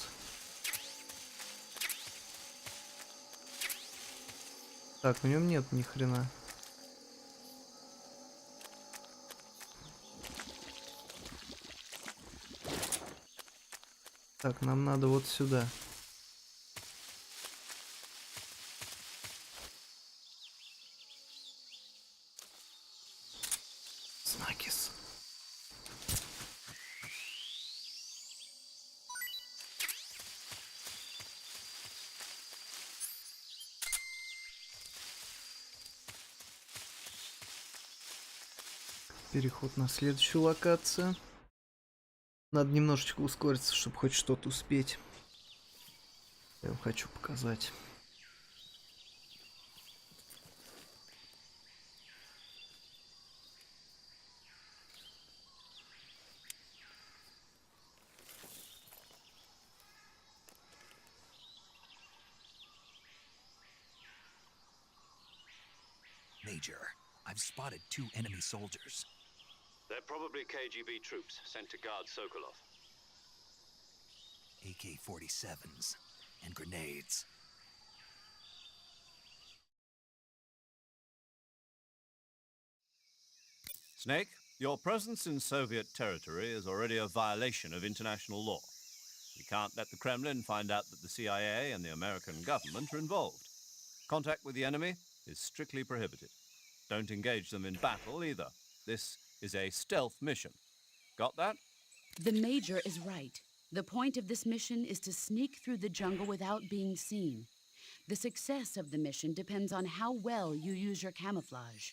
Так, в нем нет ни хрена. Так, нам надо вот сюда. Снакис. Переход на следующую локацию. Надо немножечко ускориться, чтобы хоть что-то успеть. Я вам хочу показать. Major, I've spotted 2 enemy soldiers. They're probably KGB troops sent to guard Sokolov. AK-47s and grenades. Snake, your presence in Soviet territory is already a violation of international law. We can't let the Kremlin find out that the CIA and the American government are involved. Contact with the enemy is strictly prohibited. Don't engage them in battle either. This is a stealth mission. Got that? The Major is right. The point of this mission is to sneak through the jungle without being seen. The success of the mission depends on how well you use your camouflage.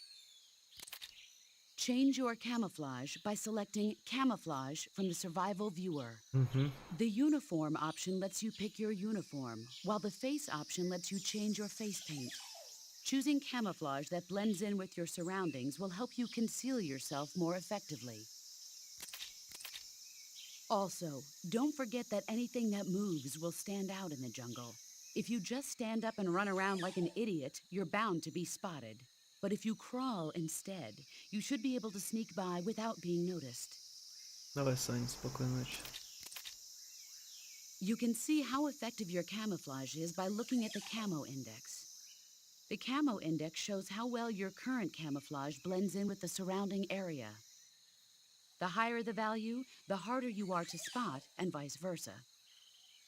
Change your camouflage by selecting Camouflage from the Survival Viewer. The Uniform option lets you pick your uniform, while the Face option lets you change your face paint. Choosing camouflage that blends in with your surroundings will help you conceal yourself more effectively. Also, don't forget that anything that moves will stand out in the jungle. If you just stand up and run around like an idiot, you're bound to be spotted. But if you crawl instead, you should be able to sneak by without being noticed. Давай, Саня, спокойной ночи. You can see how effective your camouflage is by looking at the Camo Index. The Camo Index shows how well your current camouflage blends in with the surrounding area. The higher the value, the harder you are to spot, and vice versa.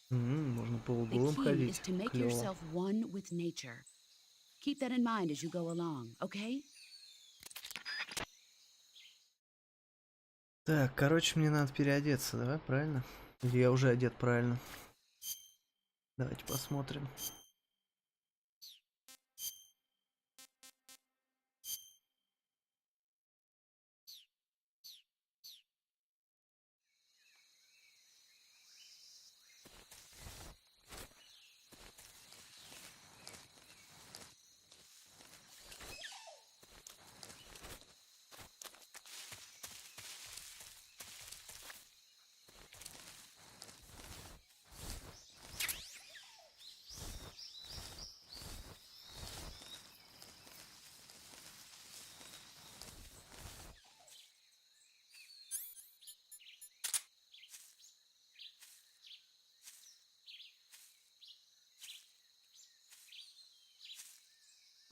Можно по The углам key ходить. is to make Клёво. yourself one with nature. Keep that in mind as you go along, okay? Так, короче, мне надо переодеться, давай, правильно? Или я уже одет правильно? Давайте посмотрим.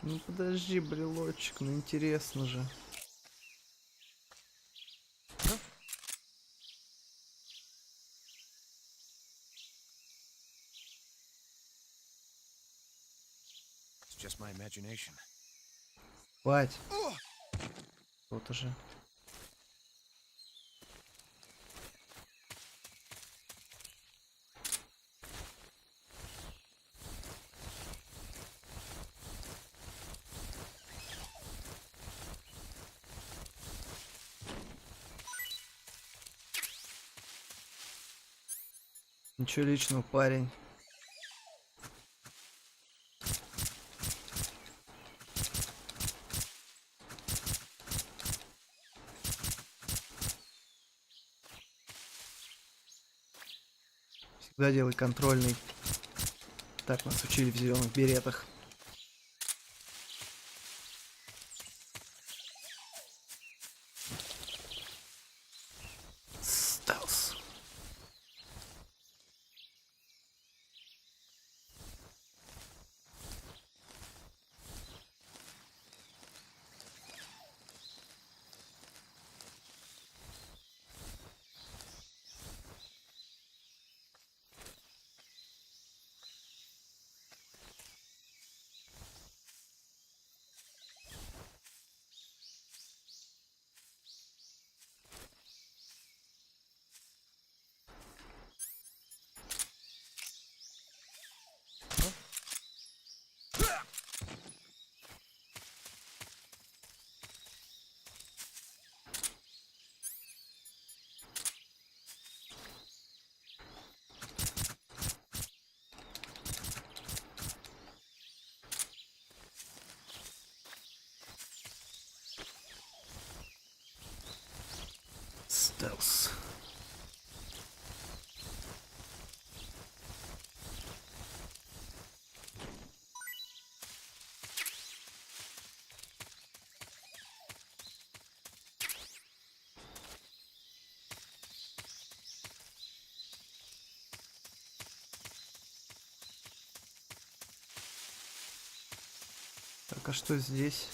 Ну подожди, брелочек, ну интересно же. It's just my imagination. Хватит. Вот уже. Ничего личного, парень. Всегда делай контрольный. Так нас учили в зеленых беретах. Стелс. Стелс. Так, а что здесь?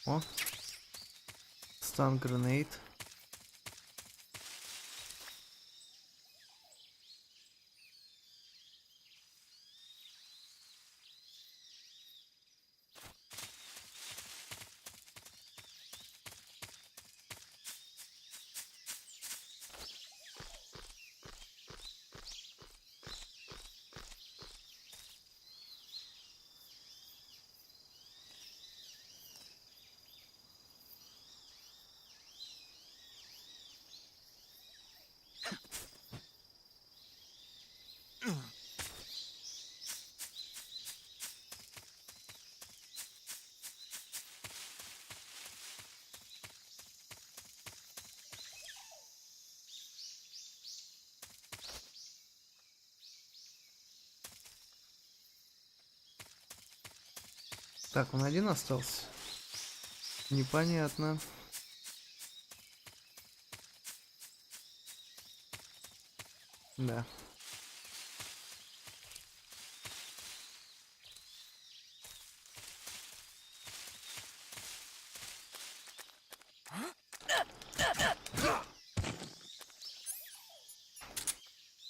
О, стан гранейд. Так, он один остался? Непонятно. Да.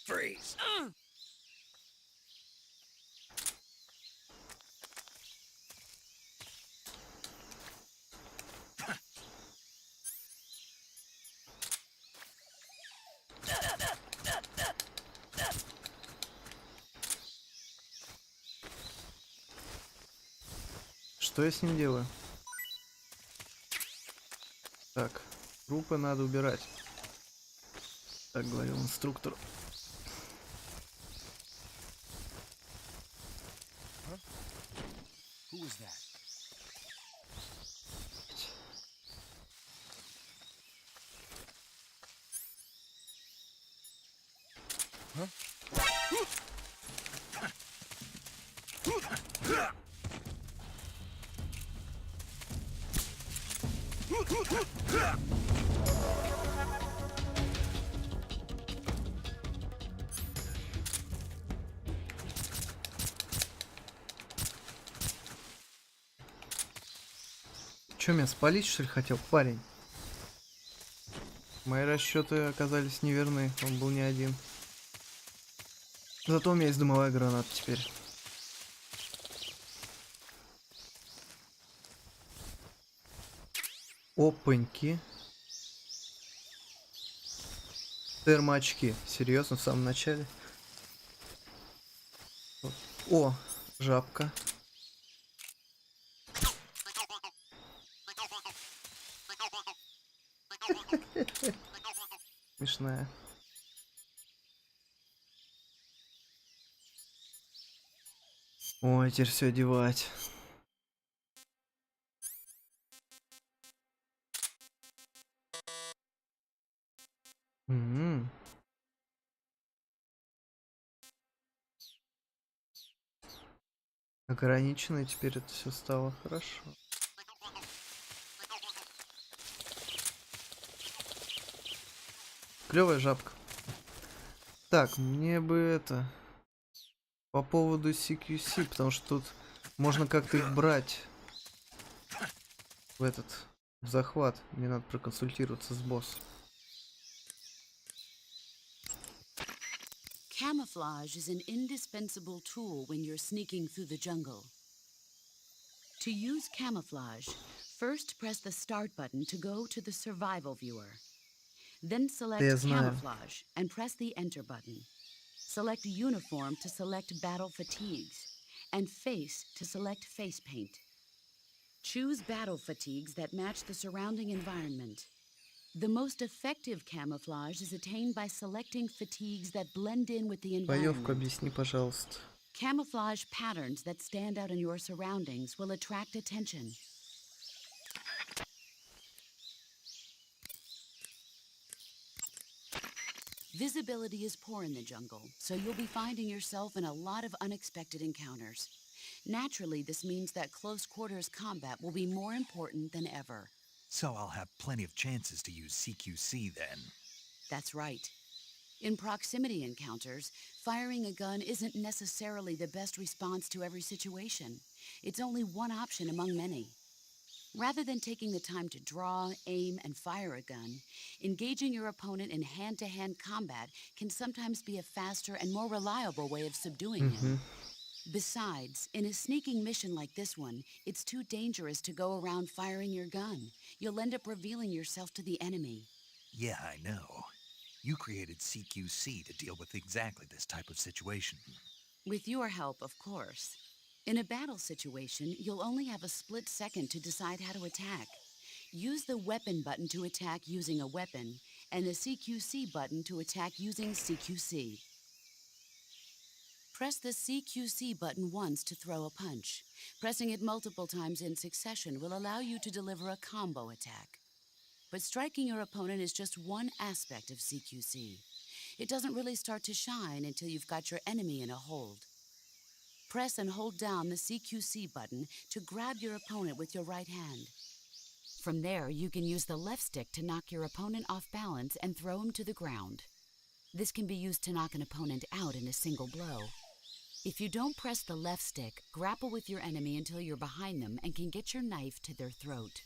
Freeze. Что я с ним делаю? Так, трупы надо убирать. Так говорил инструктор. Who was that? Чё, меня спалить, что ли, хотел, парень? Мои расчеты оказались неверны, он был не один. Зато у меня есть дымовая граната теперь. Опаньки. Термоочки. Серьезно, в самом начале? О, жабка. Смешная. Ой, теперь все одевать. М. Ограничено, и теперь это все стало хорошо. Клевая жабка. Так, мне бы это... По поводу CQC, потому что тут можно как-то их брать в этот в захват. Мне надо проконсультироваться с боссом. Camouflage is an indispensable tool when you're sneaking through the jungle. To use camouflage, first press the start button to go to the survival viewer. Then Да я select знаю. camouflage and press the enter button. Select uniform to select battle fatigues, and face to select face paint. Choose battle fatigues that match the surrounding environment. The most effective camouflage is attained by selecting fatigues that blend in with the Боевку environment. объясни, пожалуйста. Camouflage patterns that stand out in your surroundings will attract attention. Visibility is poor in the jungle, so you'll be finding yourself in a lot of unexpected encounters. Naturally, this means that close quarters combat will be more important than ever. So I'll have plenty of chances to use CQC then. That's right. In proximity encounters, firing a gun isn't necessarily the best response to every situation. It's only one option among many. Rather than taking the time to draw, aim, and fire a gun, engaging your opponent in hand-to-hand combat can sometimes be a faster and more reliable way of subduing him. Besides, in a sneaking mission like this one, it's too dangerous to go around firing your gun. You'll end up revealing yourself to the enemy. Yeah, I know. You created CQC to deal with exactly this type of situation. With your help, of course. In a battle situation, you'll only have a split second to decide how to attack. Use the weapon button to attack using a weapon, and the CQC button to attack using CQC. Press the CQC button once to throw a punch. Pressing it multiple times in succession will allow you to deliver a combo attack. But striking your opponent is just one aspect of CQC. It doesn't really start to shine until you've got your enemy in a hold. Press and hold down the CQC button to grab your opponent with your right hand. From there, you can use the left stick to knock your opponent off balance and throw him to the ground. This can be used to knock an opponent out in a single blow. If you don't press the left stick, grapple with your enemy until you're behind them and can get your knife to their throat.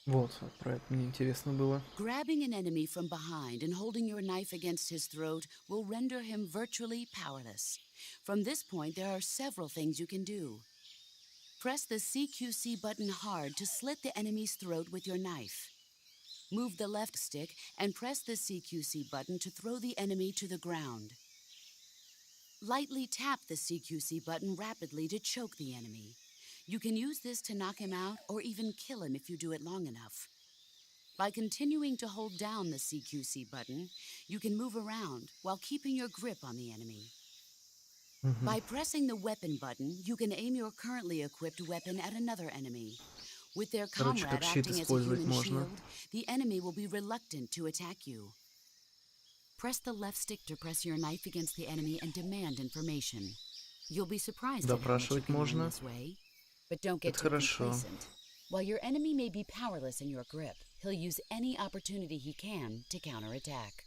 Вот, про это мне интересно было. Grabbing an enemy from behind and holding your knife against his throat will render him virtually powerless. From this point, there are several things you can do. Press the CQC button hard to slit the enemy's throat with your knife. Move the left stick and press the CQC button to throw the enemy to the ground. Lightly tap the CQC button rapidly to choke the enemy. You can use this to knock him out or even kill him if you do it long enough. By continuing to hold down the CQC button, you can move around while keeping your grip on the enemy. By pressing the weapon button, you can aim your currently equipped weapon at another enemy. With their Короче, comrade как щит acting as a использовать human можно. shield, the enemy will be reluctant to attack you. Press the left stick to press your knife against the enemy and demand information. You'll be surprised at how much you Допрашивать can learn можно. this way. But don't get Это too хорошо. complacent. While your enemy may be powerless in your grip, he'll use any opportunity he can to counterattack.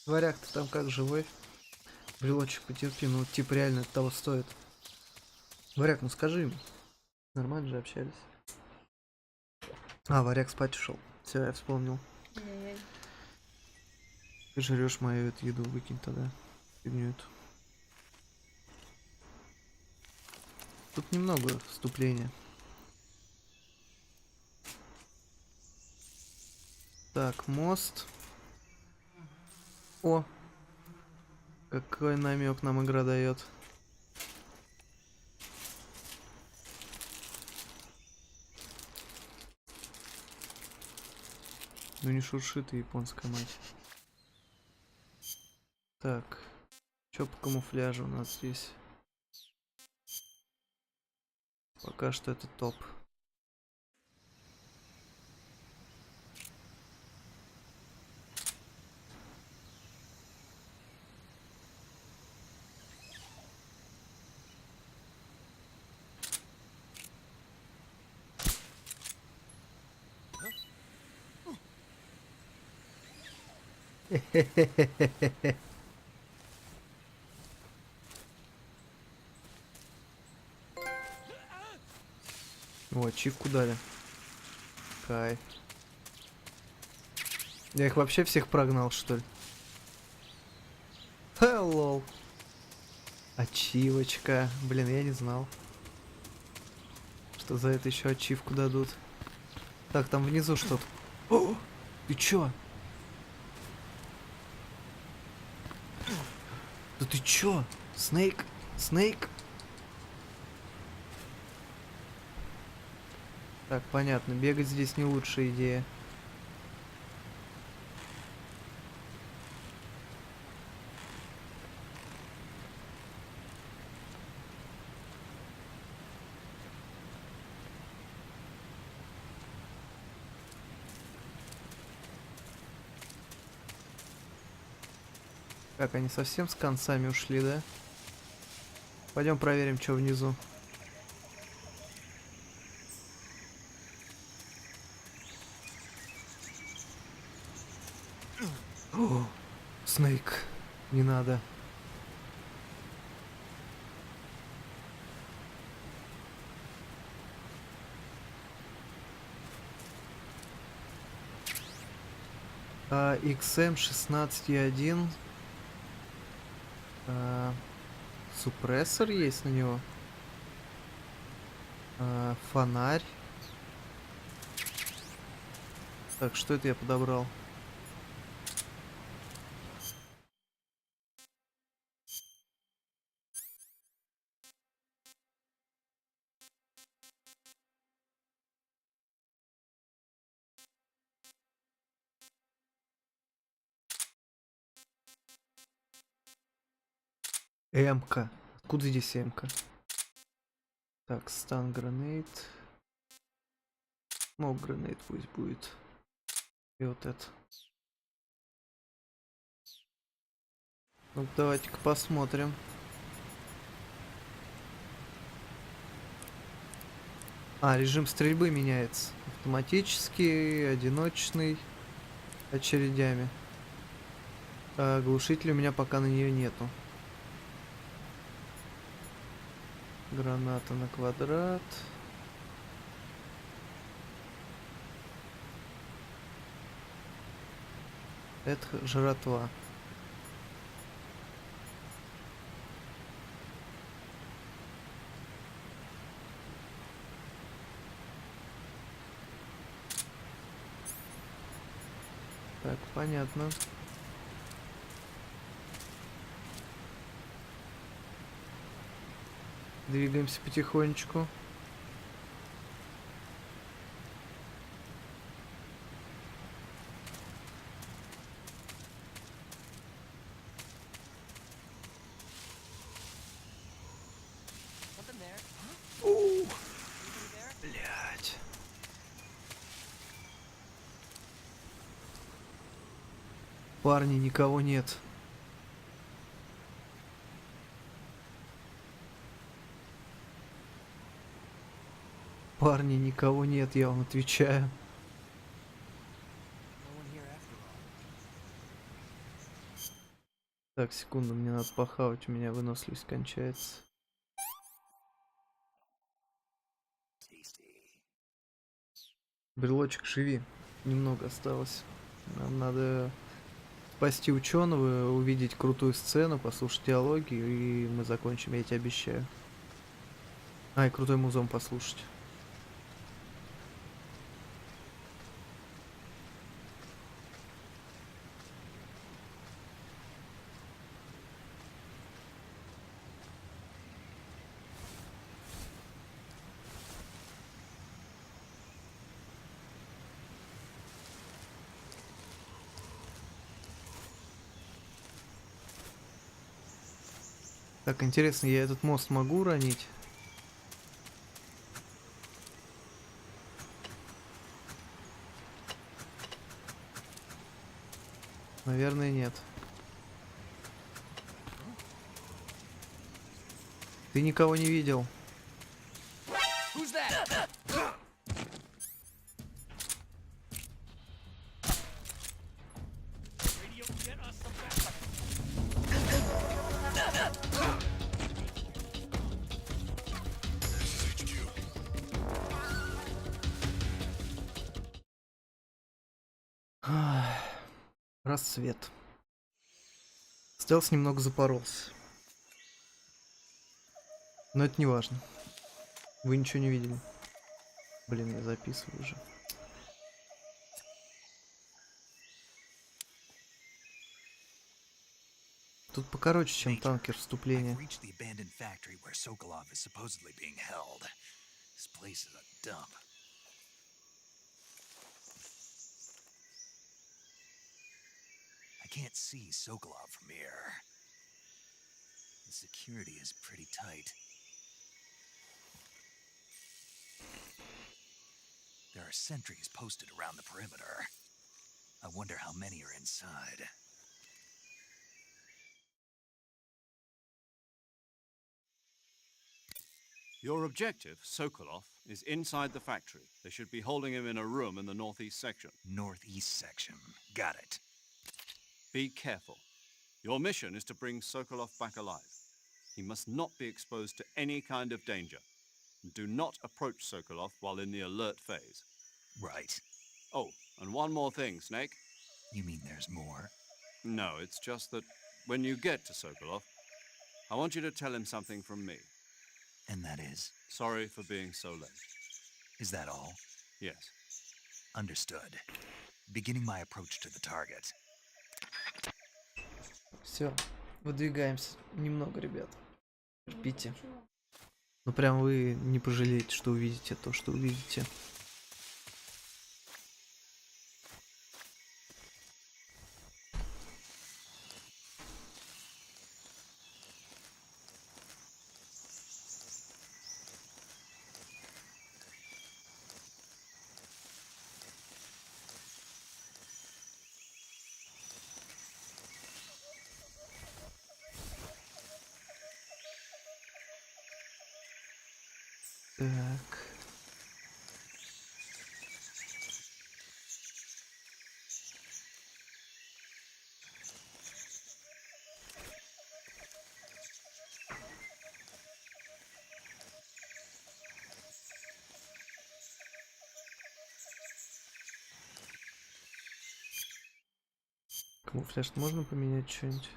Варяг, ты там как, живой? Брелочек потерпи, ну тип реально это того стоит. Варяг, ну скажи им. Нормально же общались. А, Варяг спать ушел. Все, я вспомнил. Ай-яй-яй. Ты жрешь мою эту еду, выкинь тогда. Фигню эту. Тут немного вступления. Так, мост. О! Какой намек нам игра дает. Ну не шуршит и японская мать. Так. Чё по камуфляжу у нас здесь? Пока что это топ. О, ачивку дали. Кайф. Я их вообще всех прогнал, что ли? Ха, лол. Ачивочка. Блин, я не знал, что за это еще ачивку дадут. Так, там внизу что-то. О, ты чё? Да ты чё? Снейк? Снейк? Так, понятно. Бегать здесь не лучшая идея. Так, они совсем с концами ушли, да? Пойдем проверим, что внизу. О, Снейк. Не надо. XM 16.1. Супрессор есть на него. Фонарь. Так, что это я подобрал? М-ка. Откуда здесь М-ка? Так, стан гранейт. Ну, гранейт пусть будет. И вот это. Ну, давайте-ка посмотрим. Режим стрельбы меняется. Автоматический, одиночный, очередями. Глушителя у меня пока на нее нету. Граната на квадрат. Это жратва. Так, понятно. Двигаемся потихонечку. Блять. Парни, никого нет. Парни, никого нет, я вам отвечаю. Так, секунду, мне надо похавать, у меня выносливость кончается. Брелочек, живи. Немного осталось. Нам надо спасти ученого, увидеть крутую сцену, послушать диалоги, и мы закончим, я тебе обещаю. А, и крутой музон послушать. Так, интересно, я этот мост могу уронить? Наверное, нет. Ты никого не видел. Ах, рассвет. Стелс немного запоролся. Но это не важно. Вы ничего не видели. Блин, я записываю уже. Тут покороче, чем танкер вступление. I've reached the abandoned factory where Sokolov is supposedly being held. This place is a dump. I can't see Sokolov from here. The security is pretty tight. There are sentries posted around the perimeter. I wonder how many are inside. Your objective, Sokolov, is inside the factory. They should be holding him in a room in the northeast section. Northeast section. Got it. Be careful. Your mission is to bring Sokolov back alive. He must not be exposed to any kind of danger. Do not approach Sokolov while in the alert phase. Right. Oh, and one more thing, Snake. You mean there's more? No, it's just that when you get to Sokolov, I want you to tell him something from me. And that is? Sorry for being so late. Is that all? Yes. Understood. Beginning my approach to the target. Все, выдвигаемся. Немного, ребят. Терпите. Ну прям вы не пожалеете, что увидите то, что увидите. Так. Камуфляж можно поменять что-нибудь?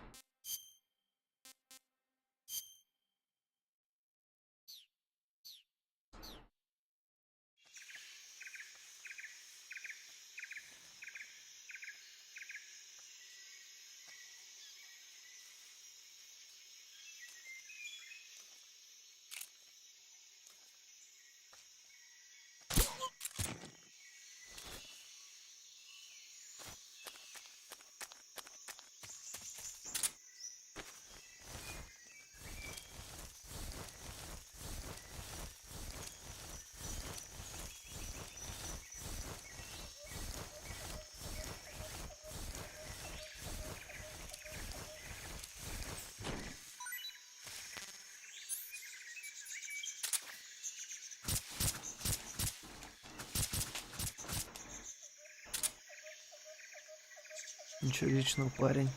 Ничего личного, парень.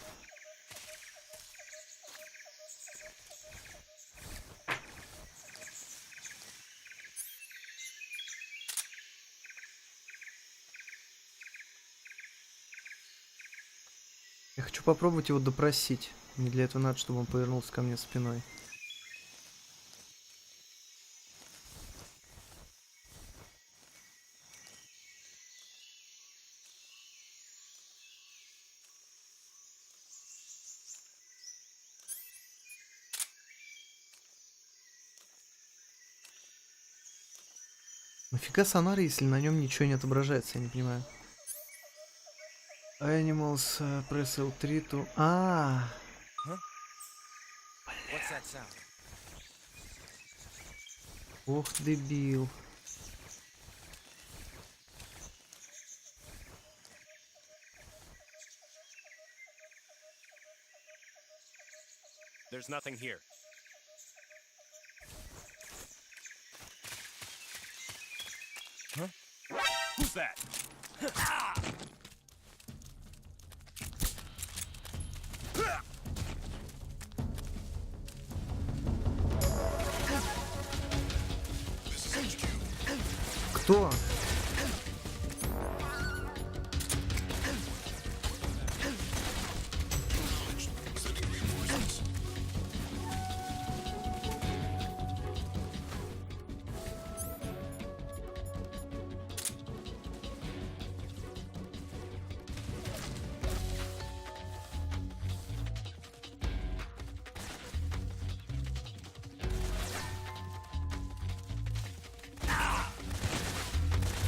хочу попробовать его допросить. Мне для этого надо, чтобы он повернулся ко мне спиной. Нафига сонар, если на нем ничего не отображается, я не понимаю. Animals, press L3 to... What's that sound? Ох, дебил. There's nothing here. Huh? Who's that? Кто?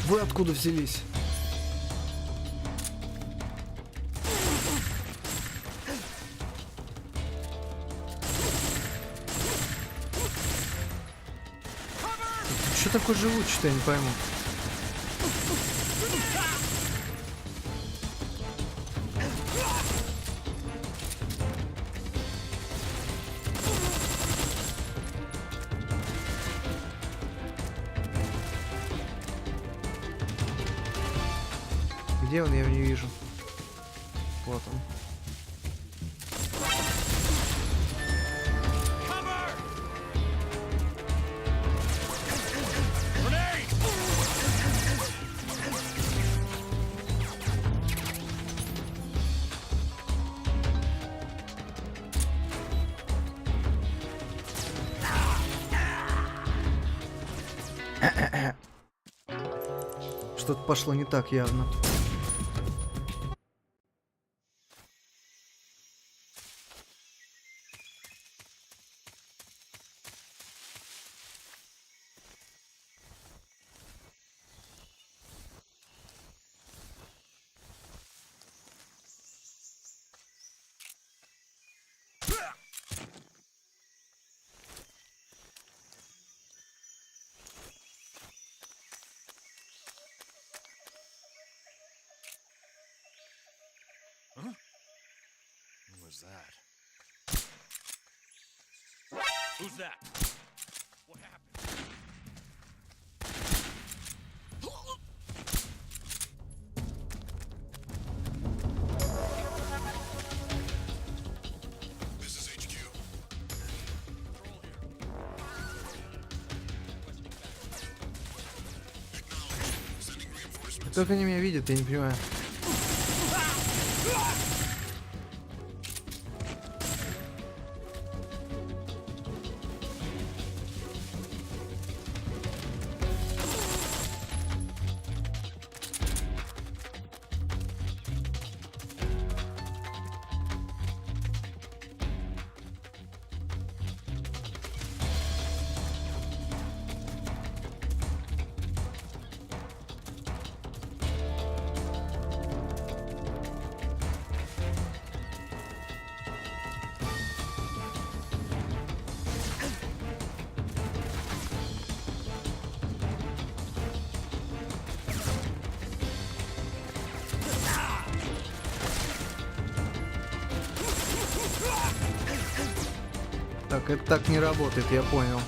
Вы откуда взялись? Что такое живучий-то, я не пойму. Где он? Я его не вижу. Вот он. Что-то пошло не так явно. Who was that? Who's that? What happened? This is HQ. Как они меня видят, я не понимаю. Так, это так не работает, я понял.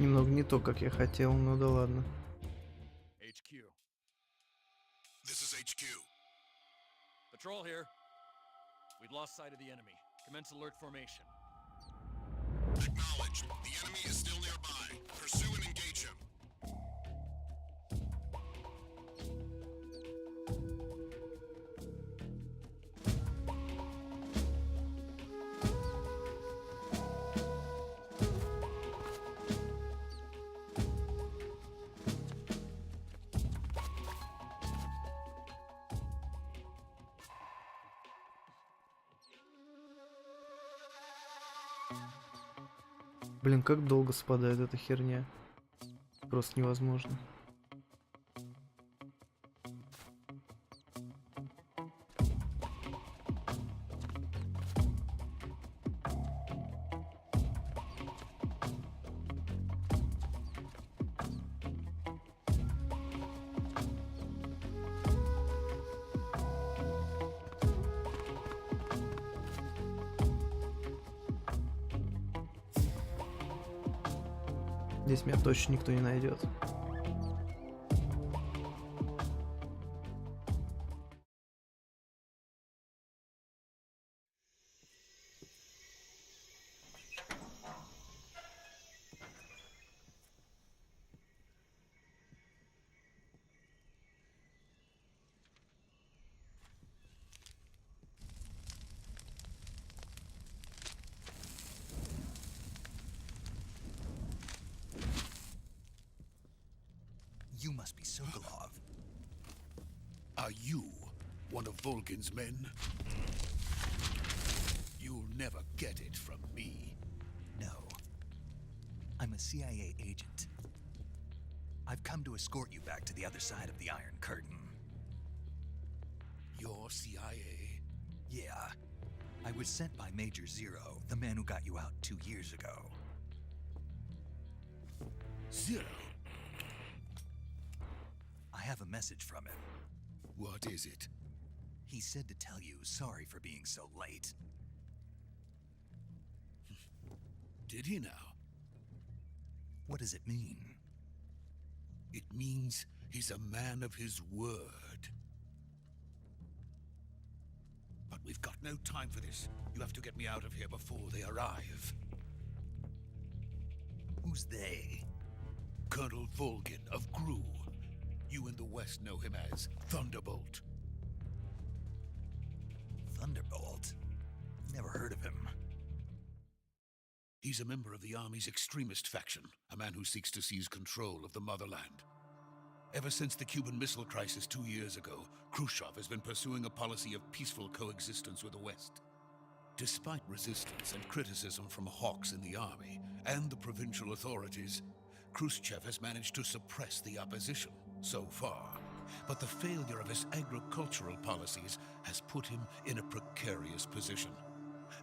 Немного не то, как я хотел, ну да ладно. HQ. This is HQ. Patrol here. We've lost sight of the enemy. Commence alert formation. Acknowledged. The enemy is still nearby. Pursue and engage him. Блин, как долго спадает эта херня. Просто невозможно. Здесь меня точно никто не найдет. You must be Sokolov. Are you one of Volgin's men? You'll never get it from me. No. I'm a CIA agent. I've come to escort you back to the other side of the Iron Curtain. You're CIA? Yeah. I was sent by Major Zero, the man who got you out 2 years ago. Zero? I have a message from him. What is it? He said to tell you sorry for being so late. Did he now? What does it mean? It means he's a man of his word. But we've got no time for this. You have to get me out of here before they arrive. Who's they? Colonel Volgin of Gru. You in the West know him as Thunderbolt. Thunderbolt? Never heard of him. He's a member of the Army's extremist faction, a man who seeks to seize control of the motherland. Ever since the Cuban Missile Crisis 2 years ago, Khrushchev has been pursuing a policy of peaceful coexistence with the West. Despite resistance and criticism from hawks in the army and the provincial authorities, Khrushchev has managed to suppress the opposition so far. But the failure of his agricultural policies has put him in a precarious position.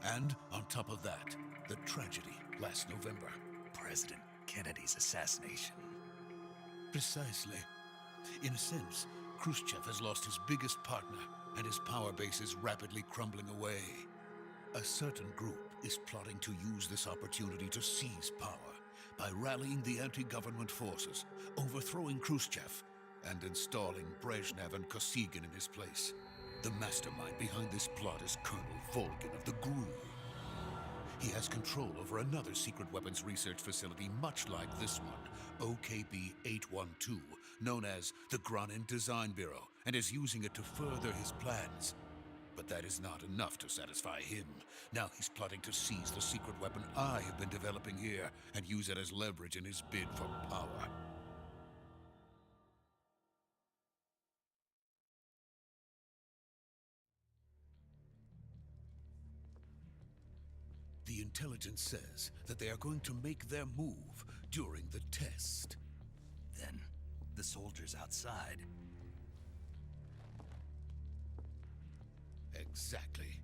And on top of that, the tragedy last November. President Kennedy's assassination. Precisely. In a sense, Khrushchev has lost his biggest partner, and his power base is rapidly crumbling away. A certain group is plotting to use this opportunity to seize power by rallying the anti-government forces, overthrowing Khrushchev, and installing Brezhnev and Kosygin in his place. The mastermind behind this plot is Colonel Volgin of the GRU. He has control over another secret weapons research facility much like this one, OKB-812, known as the Granin Design Bureau, and is using it to further his plans. But that is not enough to satisfy him. Now he's plotting to seize the secret weapon I have been developing here and use it as leverage in his bid for power. The intelligence says that they are going to make their move during the test. Then, the soldiers outside. Exactly.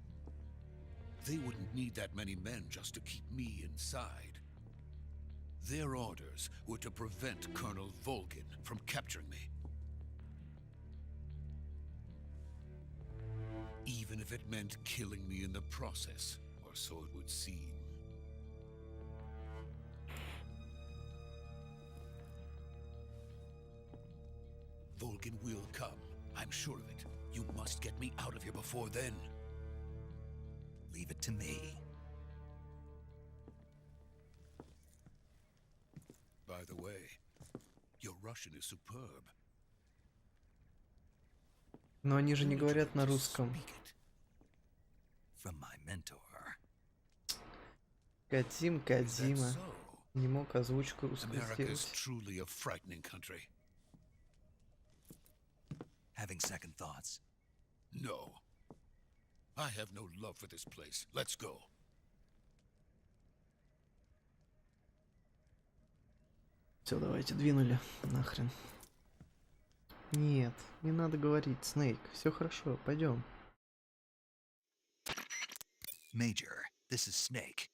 They wouldn't need that many men just to keep me inside. Their orders were to prevent Colonel Volgin from capturing me. Even if it meant killing me in the process, or so it would seem. Vulcan will come. I'm sure of it. You must get me out of here before then. Leave it to me. By the way, your Russian is superb. Но они же не говорят на русском. Speak it. From my mentor. Кодзима. Не мог озвучку русскую America is сделать. truly a frightening country. Having second thoughts? No. I have no love for this place. Let's go. Все, давайте, двинули. Нахрен. Нет, не надо говорить, Снейк. Все хорошо, пойдем. Major, this is Snake.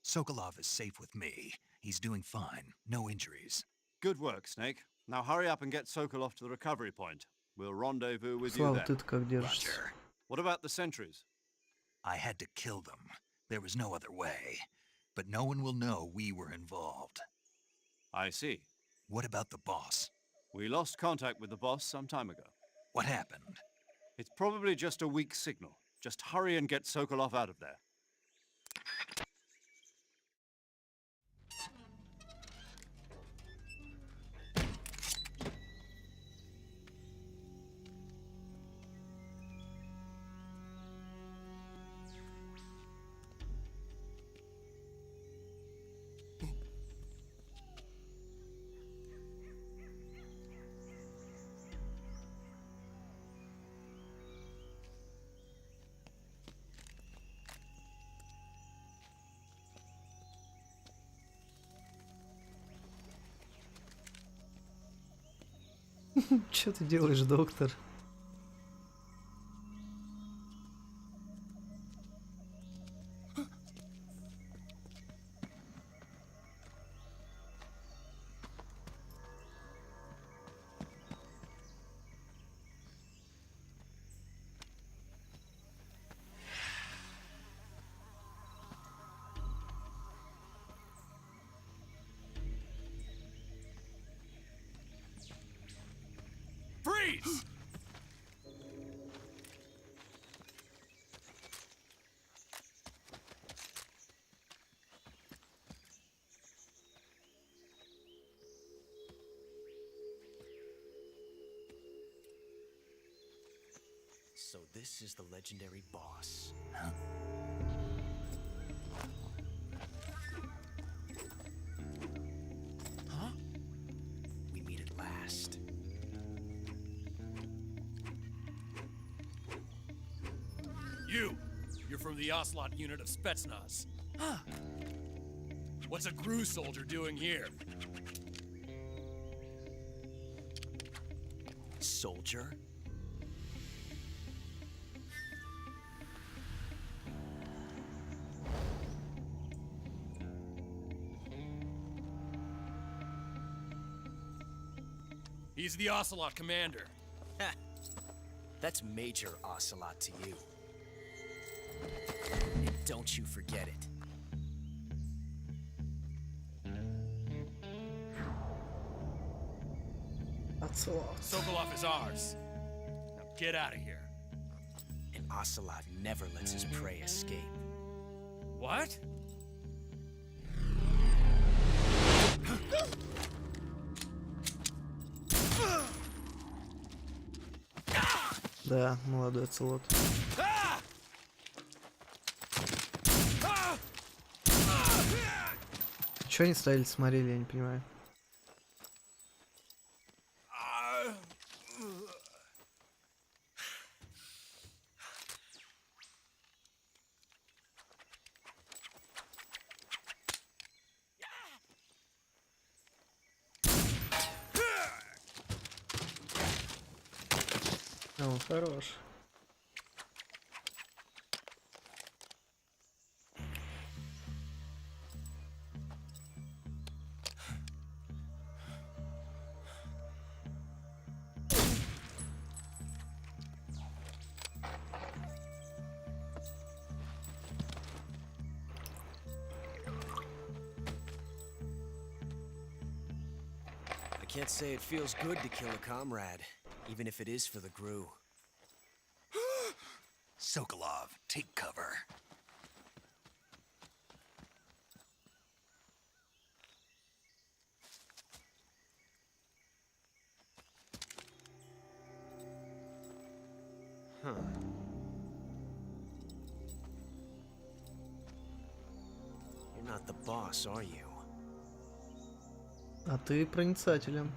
Sokolov is safe with me. He's doing fine. No injuries. Good work, Snake. Now hurry up and get Sokolov to the recovery point. We'll rendezvous with you Слава, there. ты-то как держишься? Roger. What about the sentries? I had to kill them. There was no other way. But no one will know we were involved. I see. What about the boss? We lost contact with the boss some time ago. What happened? It's probably just a weak signal. Just hurry and get Sokolov out of there. Что ты делаешь, доктор? Freeze! So this is the legendary boss. Huh? We meet at last. You're from the Ocelot unit of Spetsnaz. What's a Gru soldier doing here? Soldier? He's the Ocelot commander. Ha! That's Major Ocelot to you. And don't you forget it. Оцелот. Sokolov is ours. Now get out of here. And Ocelot never lets his prey escape. What? Да, молодой оцелот. Чего они стояли, смотрели, я не понимаю. О, хорош. I can't say it feels good to kill a comrade, even if it is for the Gru. Sokolov, take cover. Huh. You're not the boss, are you? А ты проницателен.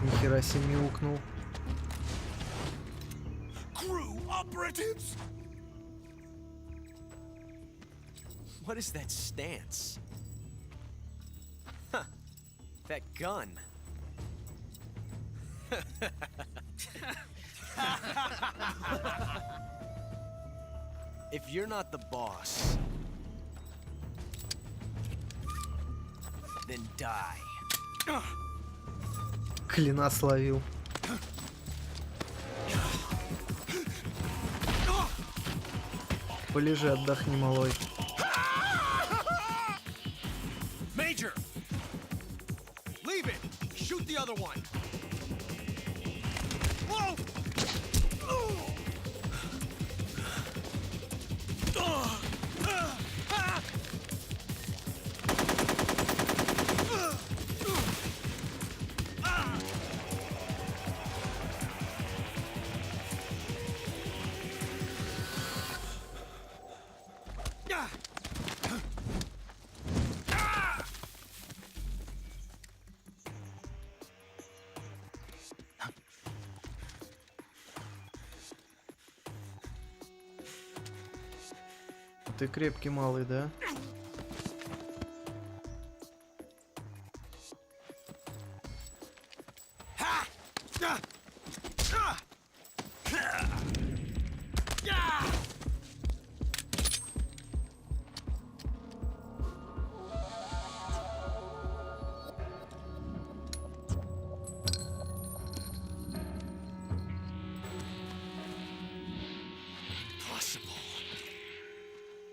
Нихера себе мяукнул. Crew operatives? What is that stance? Huh. That gun. If you're not the boss, then die. Клина словил. Полежи, отдохни, малой. Major! Leave it! Shoot the other one! Whoa! Ты крепкий малый, да?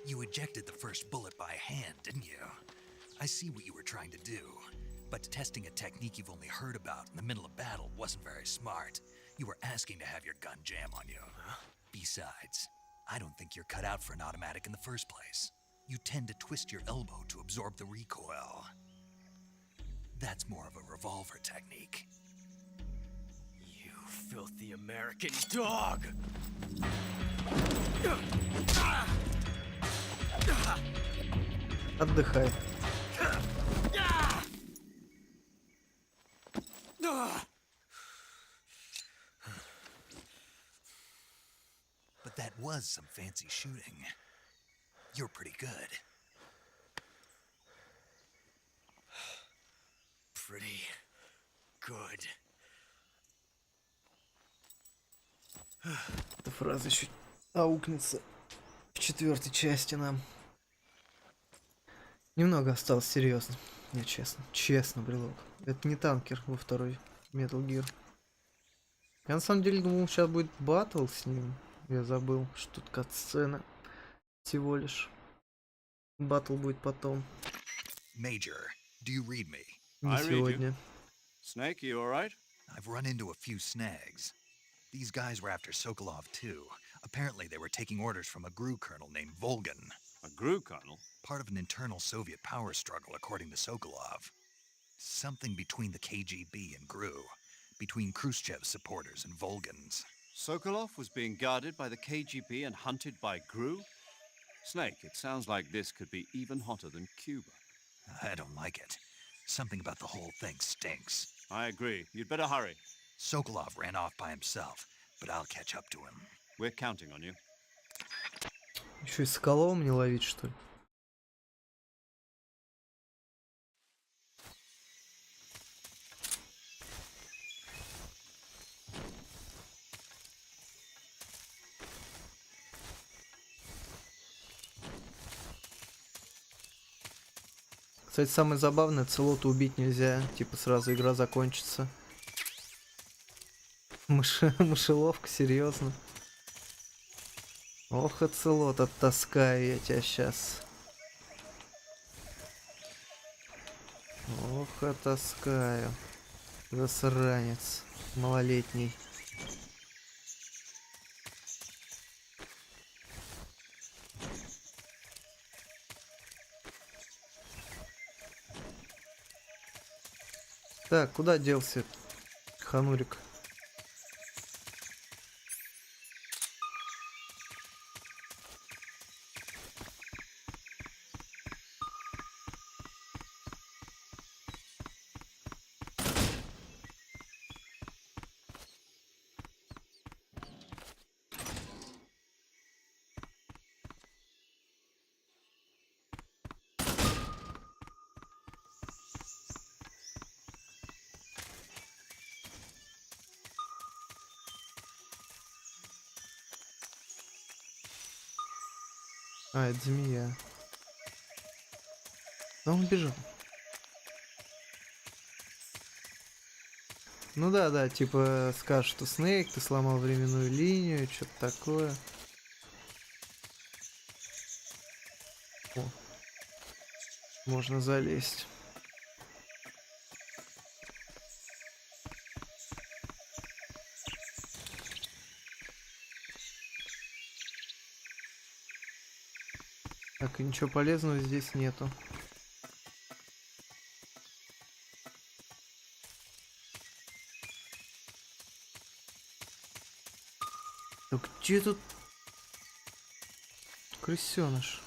You ejected the first bullet by hand, didn't you? I see what you were trying to do, but testing a technique you've only heard about in the middle of battle wasn't very smart. You were asking to have your gun jam on you. Besides, I don't think you're cut out for an automatic in the first place. You tend to twist your elbow to absorb the recoil. That's more of a revolver technique. You filthy American dog! Отдыхай. But that was some fancy shooting. You're pretty good. Pretty good. Эта фраза еще аукнется в 4-й части нам. Немного осталось, серьезно. Не, честно. Честно, брелок. Это не танкер во второй Metal Gear. Я на самом деле думал, сейчас будет баттл с ним. Я забыл, что тут катсцена. Всего лишь. Баттл будет потом. Major, do you read me? Не сегодня. Snake, you alright? I've run into a few snags. These guys were after Sokolov too. Apparently they were taking orders from a GRU colonel named Volgan. A GRU colonel? Part of an internal Soviet power struggle, according to Sokolov. Something between the KGB and GRU. Between Khrushchev's supporters and Volgan's. Sokolov was being guarded by the KGB and hunted by GRU? Snake, it sounds like this could be even hotter than Cuba. I don't like it. Something about the whole thing stinks. I agree. You'd better hurry. Sokolov ran off by himself, but I'll catch up to him. We're counting on you. Еще и Соколова не ловить, что ли? Кстати, самое забавное, целоту убить нельзя. Типа сразу игра закончится. Мышеловка, серьезно. Ох, оцелот, оттаскаю я тебя сейчас. Ох, оттаскаю. Засранец малолетний. Так, куда делся Ханурик? А, это змея. Да он бежал. Ну да, типа скажешь, что Снейк, ты сломал временную линию, что-то такое. О, можно залезть. Так, и ничего полезного здесь нету. Да где тут крысеныш?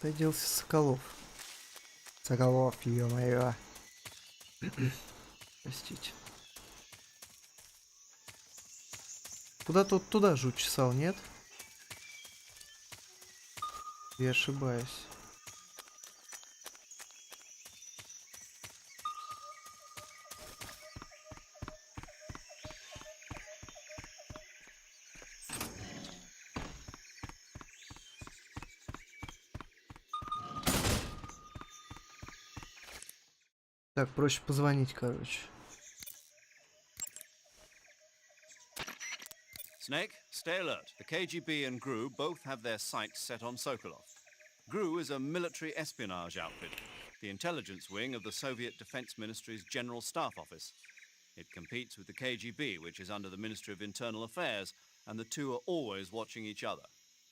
Куда делся Соколов? Соколов, ё-моё. Простите. Куда тут туда жуть чесал, нет? Я ошибаюсь. Так, проще позвонить, короче. Snake, stay alert. The KGB and GRU both have their sights set on Sokolov. GRU is a military espionage outfit, the intelligence wing of the Soviet Defense Ministry's General Staff Office. It competes with the KGB, which is under the Ministry of Internal Affairs, and the two are always watching each other.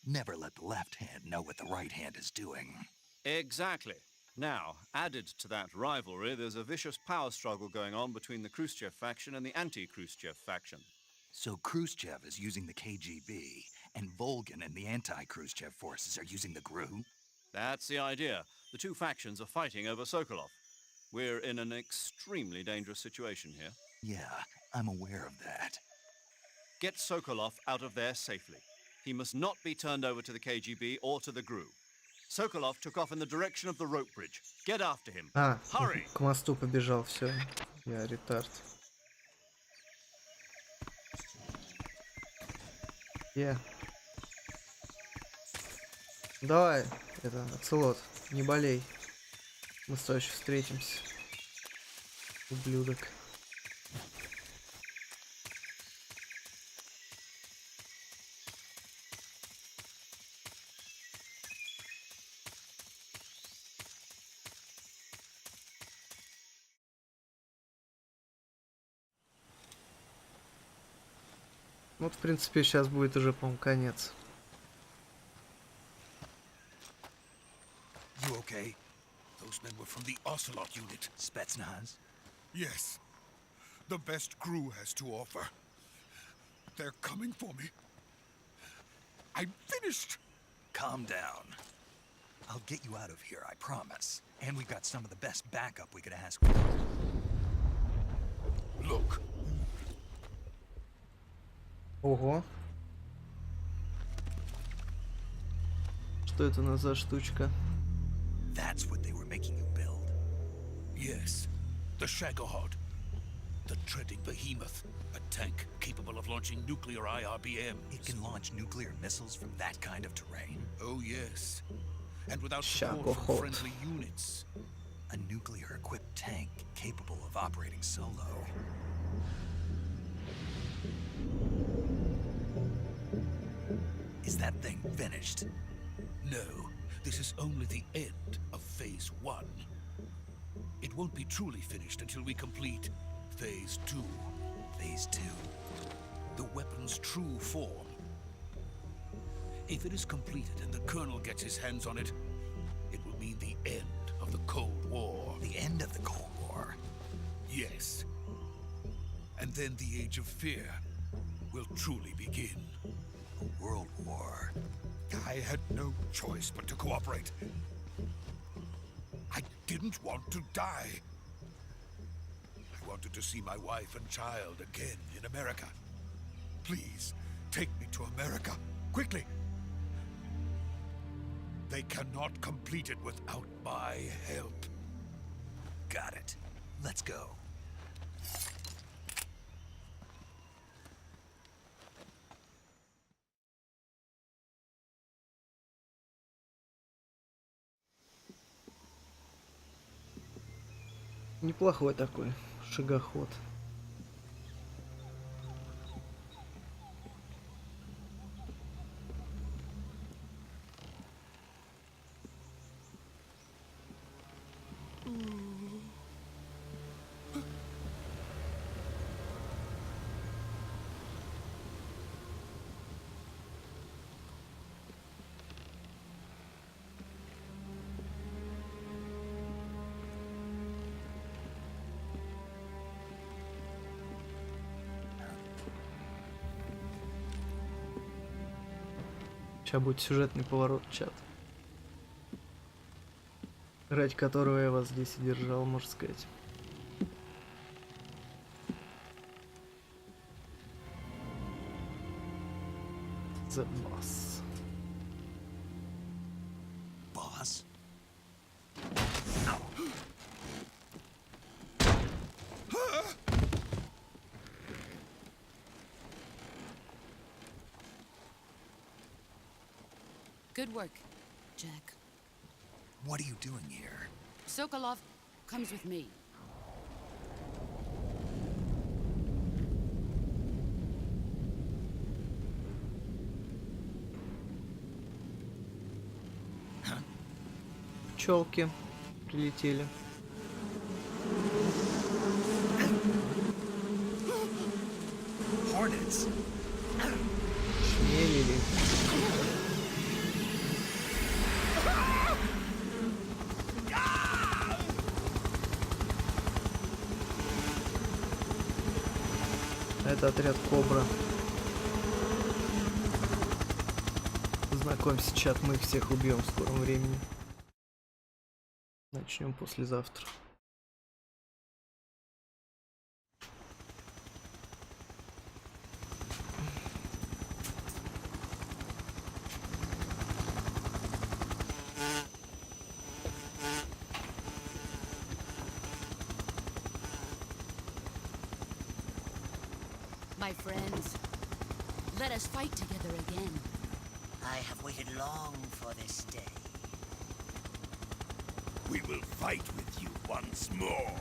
Never let the left hand know what the right hand is doing. Exactly. Now, added to that rivalry, there's a vicious power struggle going on between the Khrushchev faction and the anti-Khrushchev faction. So Khrushchev is using the KGB, and Volgin and the anti-Khrushchev forces are using the GRU? That's the idea. The two factions are fighting over Sokolov. We're in an extremely dangerous situation here. Yeah, I'm aware of that. Get Sokolov out of there safely. He must not be turned over to the KGB or to the GRU. Sokolov took off in the direction of the rope bridge. Get after him. А, Hurry! к мосту побежал, все. Я ретард. Давай, это, Оцелот, не болей. Мы с тобой еще встретимся. Ублюдок. Вот, в принципе, сейчас будет уже, по-моему, конец. You okay? those men were from the Ocelot unit. Spetsnaz? Yes. The best crew has to offer. They're coming for me. I'm finished. Calm down. I'll get you out of here, I promise. And we've got some of the best backup we could ask for. Look. Ого. Что это у нас за штучка? That's what they were making you build. Yes. The Shagohod. The treading behemoth. A tank capable of launching nuclear IRBMs. It can launch nuclear missiles from that kind of terrain? Oh, yes. And without support from friendly units. A nuclear-equipped tank capable of operating solo. Is that thing finished? No. This is only the end of Phase 1. It won't be truly finished until we complete Phase 2. Phase 2? The weapon's true form. If it is completed and the Colonel gets his hands on it, it will mean the end of the Cold War. The end of the Cold War? Yes. And then the Age of Fear will truly begin. A world war? I had no choice but to cooperate. I didn't want to die. I wanted to see my wife and child again in America. Please, take me to America, quickly. They cannot complete it without my help. Got it. Let's go. Неплохой такой шагоход. Сейчас будет сюжетный поворот, чат. Ради которого я вас здесь и держал, можно сказать. The boss. Boss? Good work, Jack. What are you doing here? Sokolov comes with me. Пчелки прилетели. Hornets. Шмелили. Это отряд Кобра. Знакомься, чат, мы их всех убьем в скором времени. Начнем послезавтра. My friends, let us fight together again. I have waited long for this day. We will fight with you once more.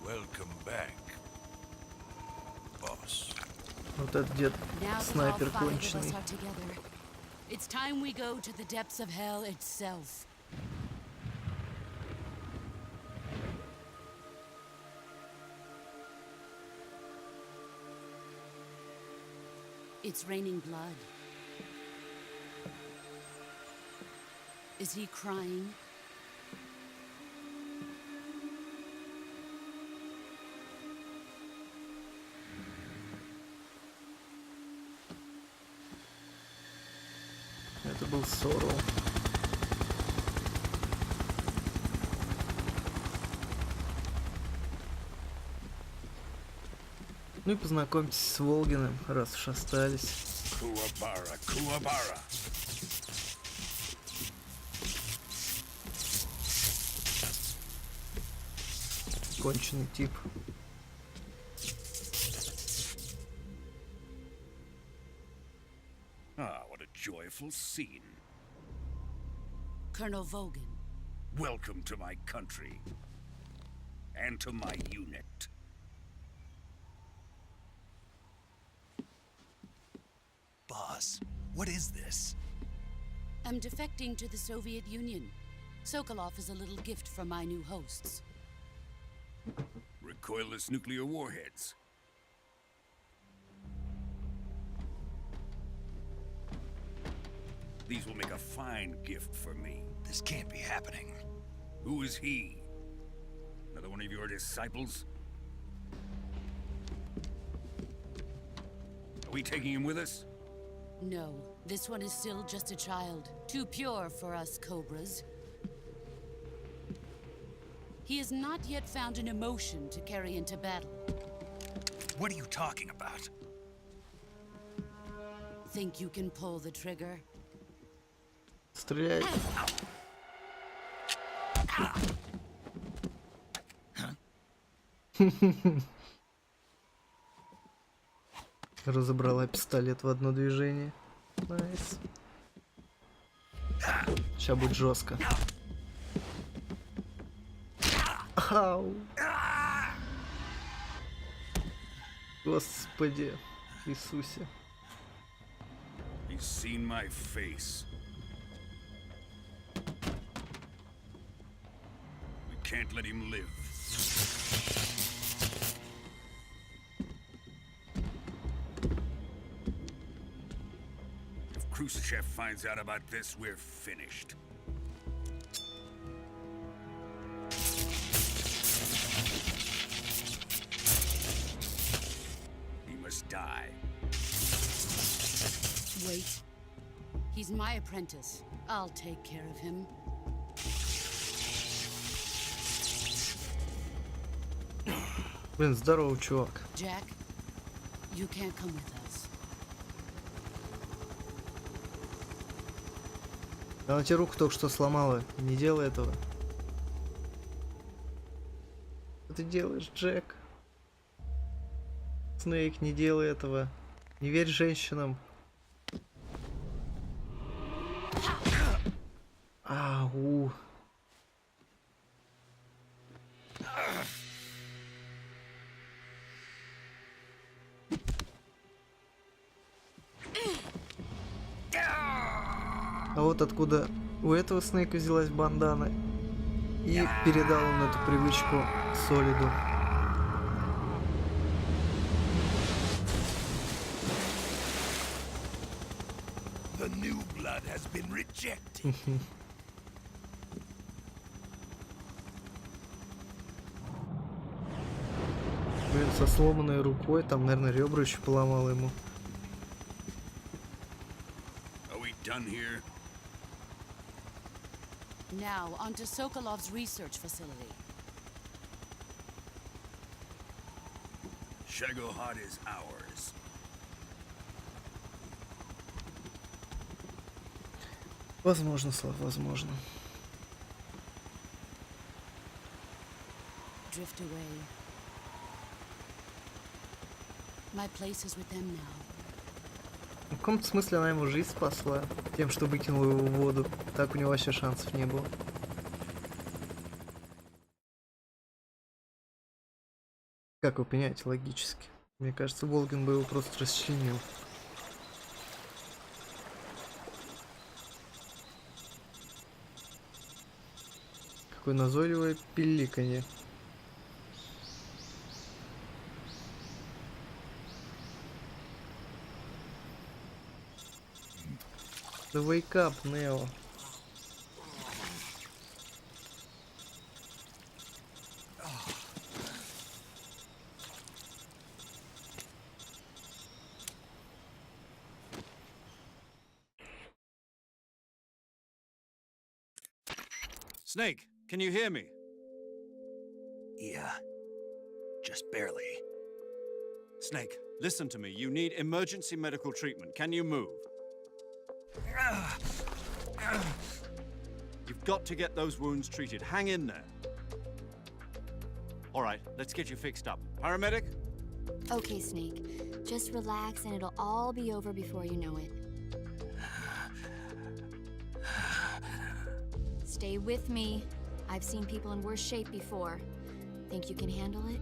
Welcome back, boss. Вот этот дед Now that all снайпер 5 of us конченый. are together, it's time we go to the depths of hell itself. It's raining blood. Is he crying? Это был Сорл. Ну и познакомьтесь с Волгиным, раз уж остались. Kuwabara, Kuwabara. Конченый тип. Ah, what a joyful scene. Colonel Vogan. Welcome to my country. And to my unit. Boss, what is this? I'm defecting to the Soviet Union. Sokolov is a little gift from my new hosts. Recoilless nuclear warheads. These will make a fine gift for me. This can't be happening. Who is he? Another one of your disciples? Are we taking him with us? No, this one is still just a child. Too pure for us Cobras. He has not yet found an emotion to carry into battle. What are you talking about? Think you can pull the trigger? Стреляй. Разобрала пистолет в одно движение. Найс. Сейчас будет жестко. Ау. Господи Иисусе. He's seen my face. We can't let him live. If Khrushchev finds out about this, we're finished. He must die. Wait. He's my apprentice. I'll take care of him. Блин, здорово, чувак. Jack, you can't come with us. Она тебе руку только что сломала. Не делай этого. Что ты делаешь, Джек? Снейк, не делай этого. Не верь женщинам. Ау. А вот откуда у этого Снейка взялась бандана. И передал он эту привычку Солиду. The new blood has been rejected. Блин, со сломанной рукой, там, наверное, ребра еще поломал ему. Are we done here? Now, onto Sokolov's research facility. Shagohod is ours. Возможно, Слав, возможно. Drift away. My place is with them now. В каком-то смысле она ему жизнь спасла тем, что выкинула его в воду. Так у него вообще шансов не было. Как вы понимаете, логически. Мне кажется, Волгин бы его просто расчленил. Какое назойливое пиликанье. Да wake up, Нео. Snake, can you hear me? Yeah. Just barely. Snake, listen to me. You need emergency medical treatment. Can you move? You've got to get those wounds treated. Hang in there. All right, let's get you fixed up. Paramedic? Okay, Snake. Just relax and it'll all be over before you know it. Stay with me. I've seen people in worse shape before. Think you can handle it?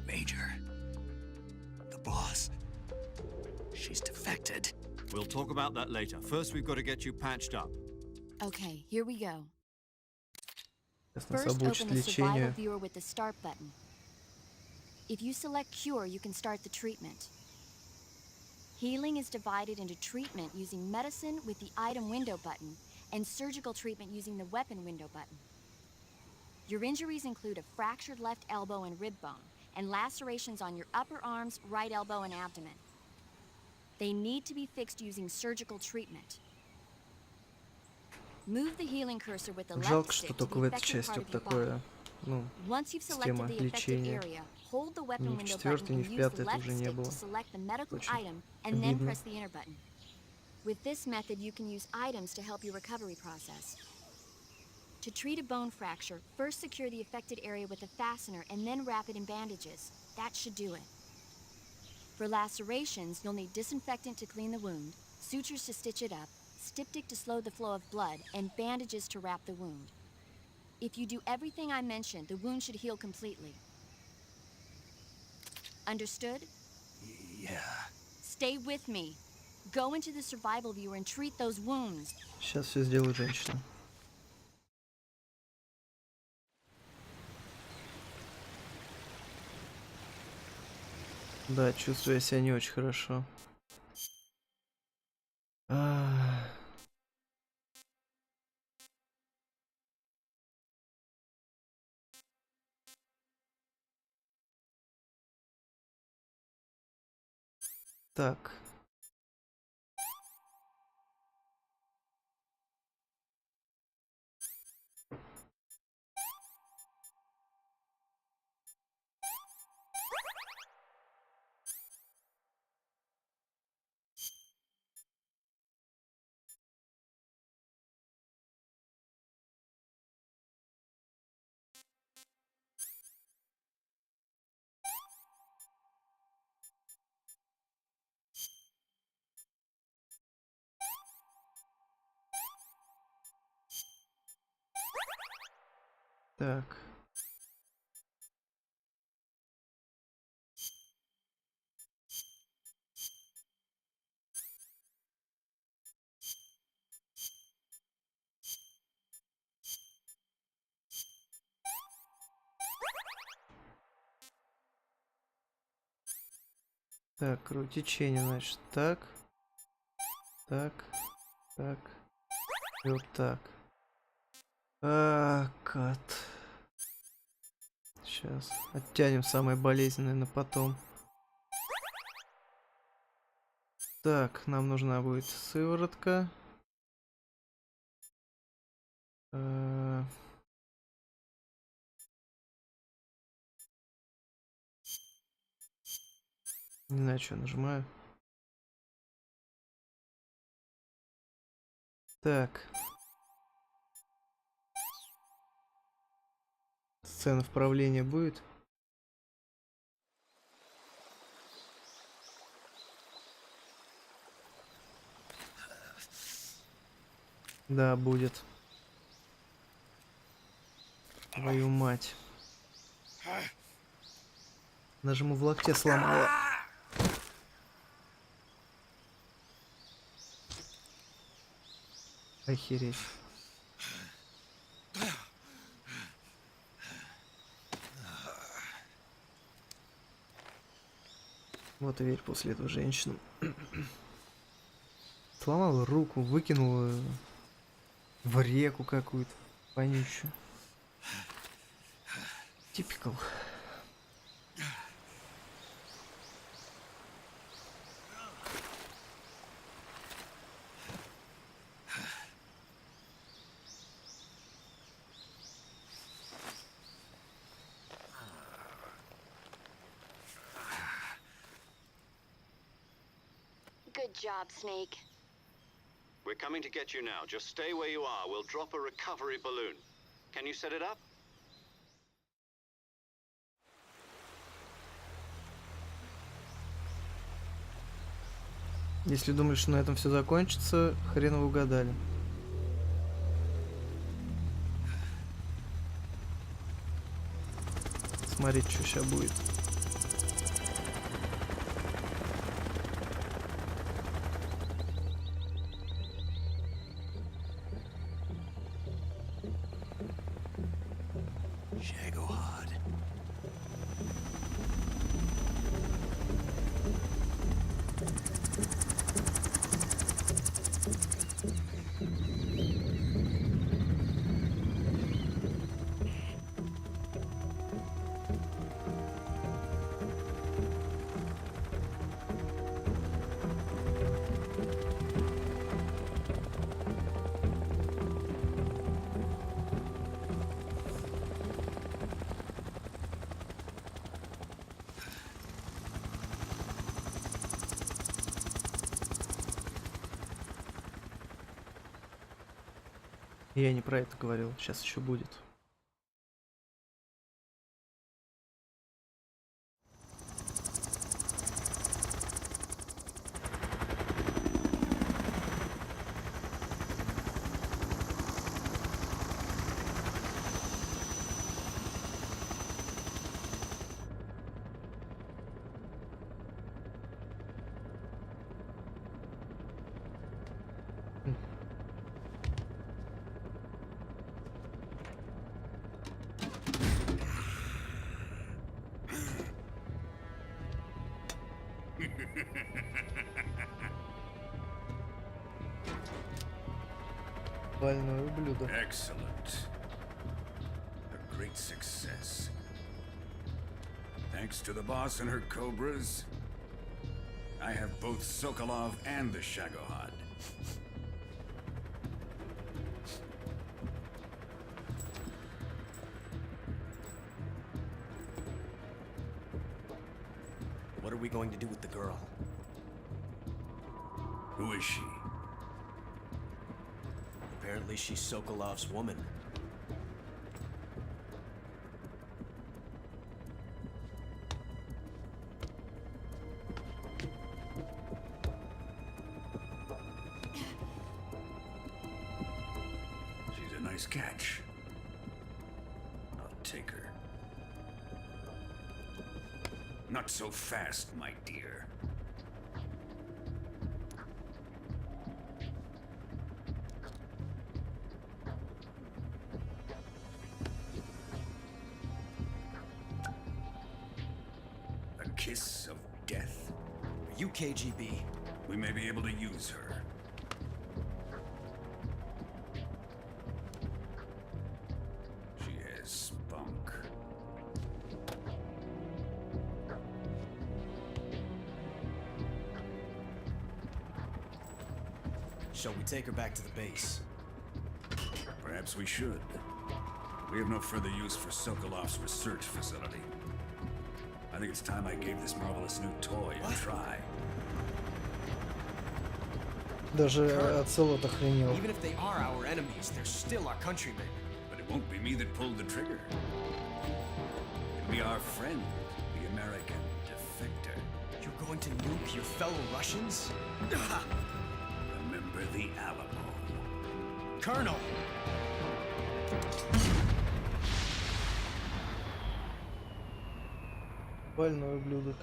Major. The boss. She's defected. We'll talk about that later. First, we've got to get you patched up. Okay, here we go. Сейчас нас First, обучат open the survival лечению. viewer with the start button. If you select cure, you can start the treatment. Healing is divided into treatment using medicine with the item window button and surgical treatment using the weapon window button. Your injuries include a fractured left elbow and rib bone, and lacerations on your upper arms, right elbow, and abdomen. They need to be fixed using surgical treatment. Move the healing cursor with the left Жалко, что stick to только в the этой affected части part вот of your такое, body. ну, Once you've система selected the affected лечения. area, hold the weapon Ни в window четвертой, button ни and в use the пятой это left уже не stick было. to select the medical Очень item and then обидно. press the enter button. With this method, you can use items to help your recovery process. To treat a bone fracture, first secure the affected area with a fastener and then wrap it in bandages. That should do it. For lacerations, you'll need disinfectant to clean the wound, sutures to stitch it up, styptic to slow the flow of blood, and bandages to wrap the wound. If you do everything I mentioned, the wound should heal completely. Understood? Yeah. Stay with me. Go into the survival viewer and treat those wounds. Сейчас все сделает женщина. Да, чувствую я себя не очень хорошо. Так. Так. Так, кровотечение, значит, так. Так. Так. И вот так. Кат. Сейчас. Оттянем самое болезненное на потом. Так, нам нужна будет сыворотка. Не знаю, что нажимаю. Так. Сцена вправления будет? Да, будет. Твою мать. Даже ему в локте сломала. Охереть. Вот и верь после этого женщину. Сломала руку, выкинула в реку какую-то вонючую. Типикал. job, Snake. We're coming to get you now. Just stay where you are. We'll drop a recovery balloon. Can you set it up? Если думали, что на этом все закончится, хрен вы угадали. Смотрите, что сейчас будет. Shagohod. Я не про это говорил, сейчас еще будет. Больной ублюдок. Excellent. A great success. Thanks to the boss and her cobras, I have both Sokolov and the Shagohod. What are we going to do with the girl? Who is she? Apparently she's Sokolov's woman. She's a nice catch. I'll take her. Not so fast, my dear. A kiss of death. Are you KGB? We may be able to use her. She has spunk. Shall we take her back to the base? Perhaps we should. We have no further use for Sokolov's research facility. I think it's time I gave this marvelous new toy a try. Даже Оцелот охренел. Even if they are our enemies, they're still our countrymen. But it won't be me that pulled the trigger. It'll be our friend, the American defector. You're going to nuke your fellow Russians? Remember the Alamo. Colonel! Больной ублюдок.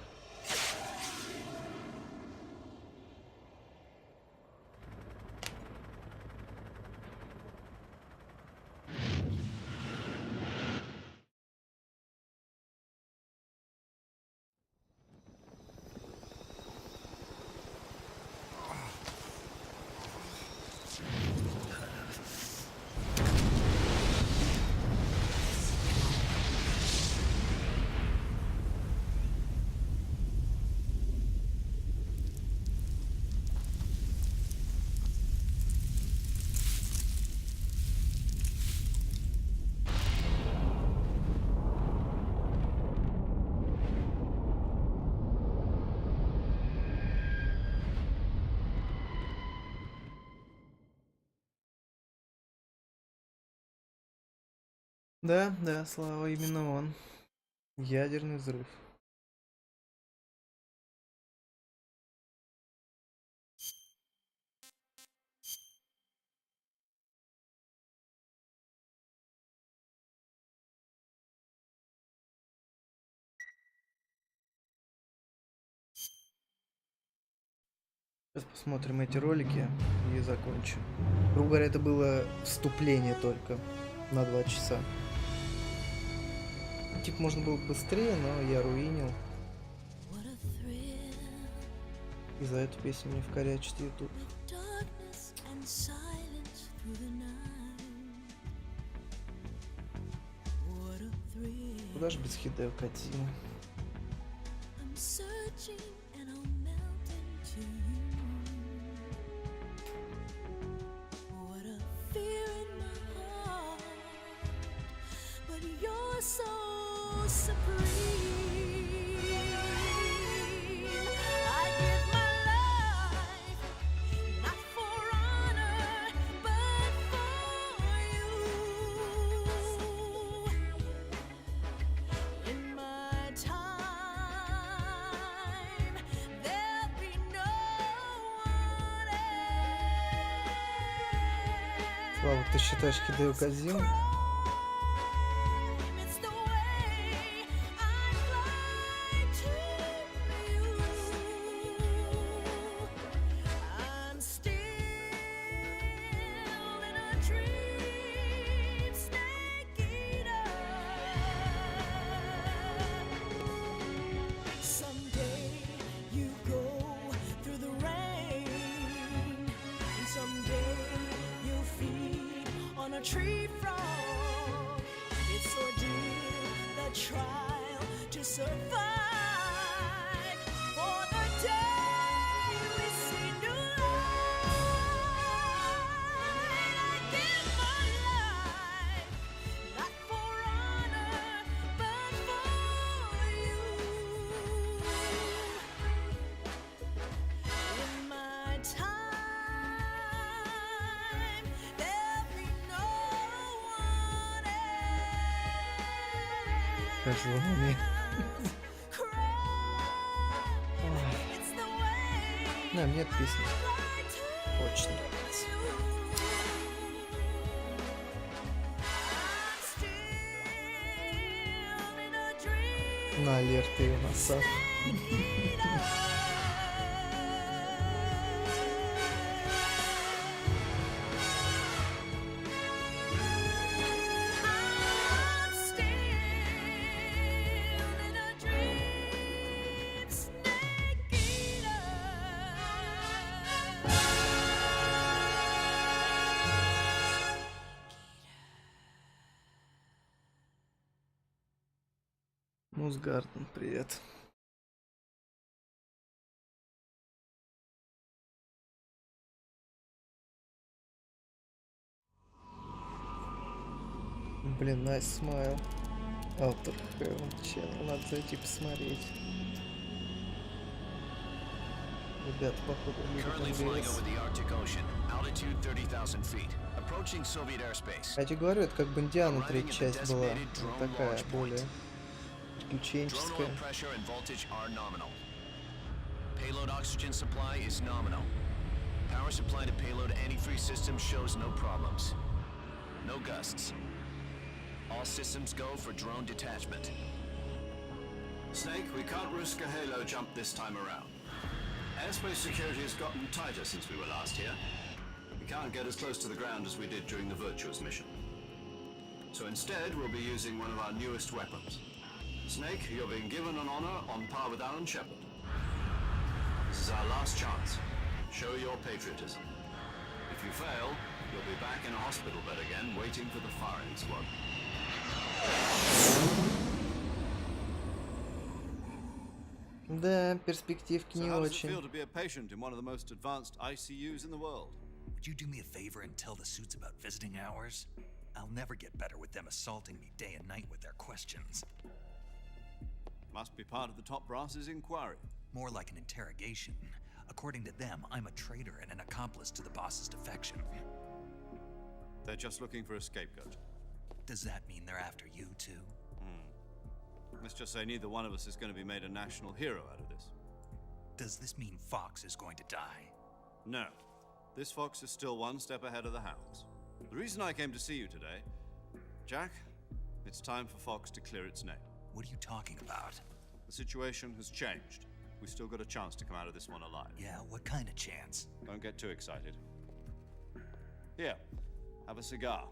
Да, да, Слава, именно он. Ядерный взрыв. Сейчас посмотрим эти ролики и закончим. Грубо говоря, это было вступление только на 2 часа. Типа можно было быстрее, но я руинил. И за эту песню мне вкорячит YouTube. Куда же без Хидео Кодзимы? Слава, ты считаешь Хидео Кодзиму? Tree frog, it's ordeal, the trial to survive. For the day we see new light, I give my life, not for honor, but for you. In my time. Название. Да, мне эта песня очень нравится. На алерты и носах. Музгарден, привет. Блин, nice smile. Outer Heaven Channel, надо зайти посмотреть. Ребята, походу, любят я тебе говорю, это как бы Индиана третья часть была. Вот такая, более приключенческая. Payload oxygen supply is nominal. Power supply to payload anti-free system shows no problems. No gusts. All systems go for drone detachment. Snake, we can't risk a halo jump this time around. Airspace security has gotten tighter since we were last here. We can't get as close to the ground as we did during the Virtuous mission. So instead, we'll be using one of our newest weapons. Snake, you're being given an honor on par with Alan Shepard. This is our last chance. Show your patriotism. If you fail, you'll be back in a hospital bed again, waiting for the firing squad. Да, перспективки не очень. Feel to be a patient in one of the most advanced ICUs in the world. Would you do me a favor and tell the suits about visiting hours? I'll never get better with them assaulting me day and night with their questions. Must be part of the top brass's inquiry. More like an interrogation. According to them, I'm a traitor and an accomplice to the boss's defection. They're just looking for a scapegoat. Does that mean they're after you too? Let's just say neither one of us is going to be made a national hero out of this. Does this mean Fox is going to die? No. This fox is still one step ahead of the hounds. The reason I came to see you today, Jack, it's time for Fox to clear its name. What are you talking about? The situation has changed. We've still got a chance to come out of this one alive. Yeah, what kind of chance? Don't get too excited. Here, have a cigar.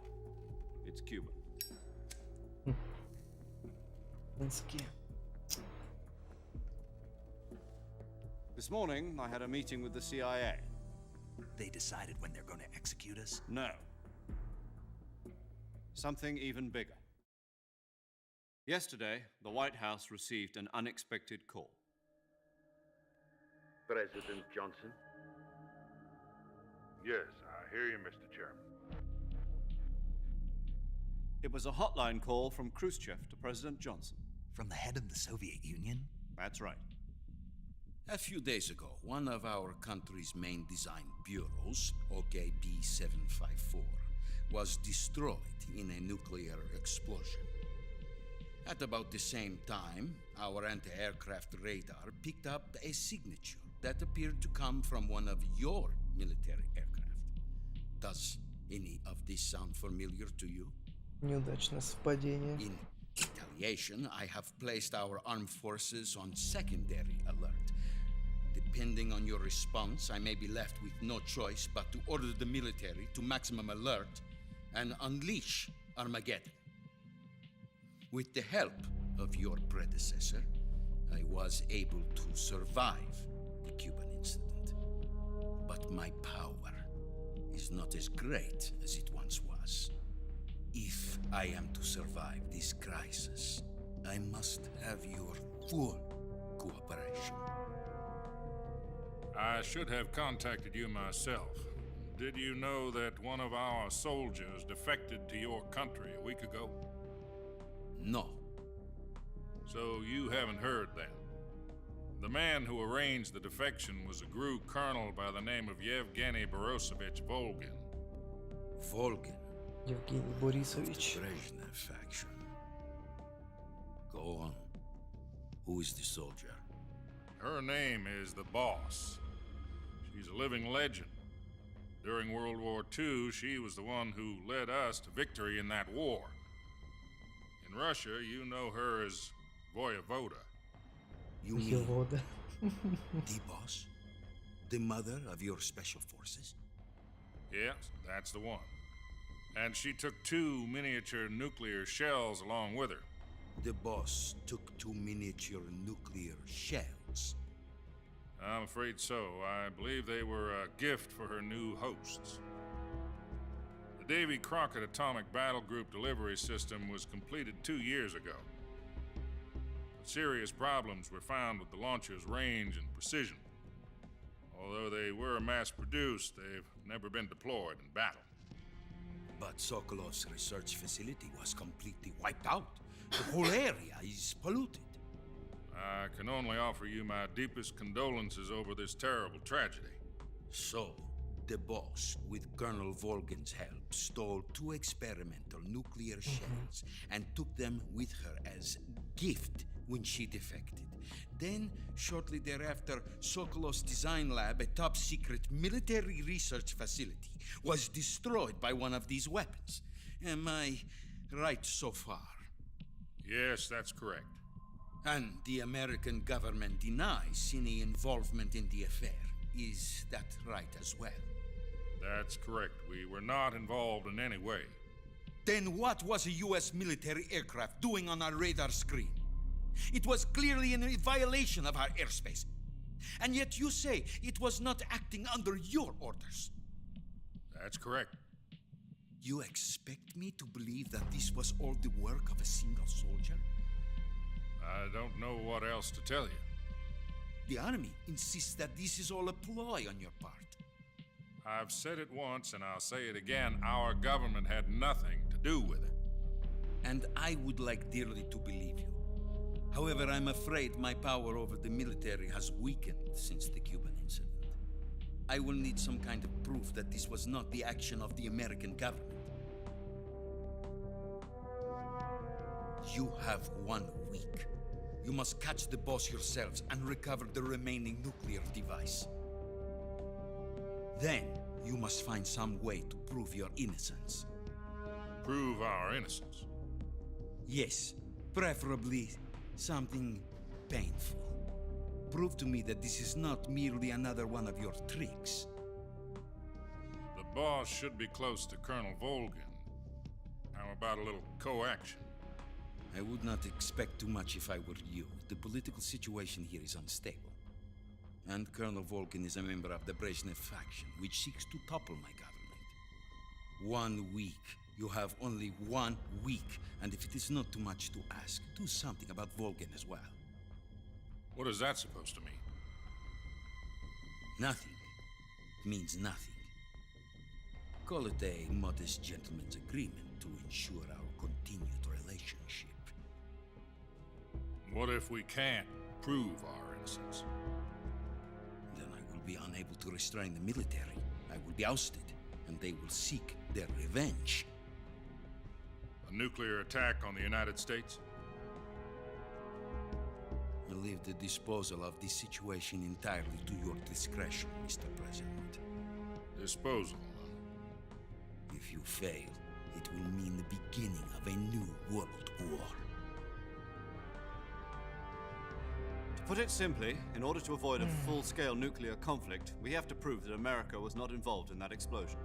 It's Cuban. This morning, I had a meeting with the CIA. They decided when they're going to execute us? No. Something even bigger. Yesterday, the White House received an unexpected call. President Johnson? Yes, I hear you, Mr. Chairman. It was a hotline call from Khrushchev to President Johnson. From the head of the Soviet Union? That's right. A few days ago, one of our country's main design bureaus, OKB 754, was destroyed in a nuclear explosion. At about the same time, our anti-aircraft radar picked up a signature that appeared to come from one of your military aircraft. Does any of this sound familiar to you? Неудачное совпадение. In retaliation, I have placed our armed forces on secondary alert. Depending on your response, I may be left with no choice but to order the military to maximum alert and unleash Armageddon. With the help of your predecessor, I was able to survive the Cuban incident. But my power is not as great as it once was. If I am to survive this crisis, I must have your full cooperation. I should have contacted you myself. Did you know that one of our soldiers defected to your country a week ago? No. So you haven't heard then. The man who arranged the defection was a GRU colonel by the name of Yevgeny Borosovich Volgin. Volgin? Евгений Борисович. Brezhnev faction. Go on. Who is the soldier? Her name is the Boss. She's a living legend. During World War II, she was the one who led us to victory in that war. In Russia, you know her as Voyevoda. You mean Voyevoda. the Boss? The mother of your special forces? Yes, that's the one. And she took 2 miniature nuclear shells along with her. The Boss took 2 miniature nuclear shells. I'm afraid so. I believe they were a gift for her new hosts. The Davy Crockett Atomic Battle Group delivery system was completed 2 years ago. But serious problems were found with the launcher's range and precision. Although they were mass-produced, they've never been deployed in battle. But Sokolov's research facility was completely wiped out. The whole area is polluted. I can only offer you my deepest condolences over this terrible tragedy. So, the Boss, with Colonel Volgin's help, stole 2 experimental nuclear shells and took them with her as gift when she defected. Then, shortly thereafter, Sokolov's design lab, a top-secret military research facility, was destroyed by one of these weapons. Am I right so far? Yes, that's correct. And the American government denies any involvement in the affair. Is that right as well? That's correct. We were not involved in any way. Then what was a U.S. military aircraft doing on our radar screen? It was clearly in violation of our airspace. And yet you say it was not acting under your orders. That's correct. You expect me to believe that this was all the work of a single soldier? I don't know what else to tell you. The Army insists that this is all a ploy on your part. I've said it once and I'll say it again. Our government had nothing to do with it. And I would like dearly to believe you. However, I'm afraid my power over the military has weakened since the Cuban incident. I will need some kind of proof that this was not the action of the American government. You have 1 week. You must catch the boss yourselves and recover the remaining nuclear device. Then, you must find some way to prove your innocence. Prove our innocence? Yes, preferably something painful. Prove to me that this is not merely another one of your tricks. The boss should be close to Colonel Volgin. How about a little co-action? I would not expect too much if I were you. The political situation here is unstable. And Colonel Volgin is a member of the Brezhnev faction, which seeks to topple my government. 1 week. You have only 1 week. And if it is not too much to ask, do something about Volgin as well. What is that supposed to mean? Nothing. It means nothing. Call it a modest gentleman's agreement to ensure our continued relationship. What if we can't prove our innocence? Then I will be unable to restrain the military. I will be ousted, and they will seek their revenge. A nuclear attack on the United States? I leave the disposal of this situation entirely to your discretion, Mr. President. Disposal, huh? If you fail, it will mean the beginning of a new world war. To put it simply, in order to avoid a full-scale nuclear conflict, we have to prove that America was not involved in that explosion.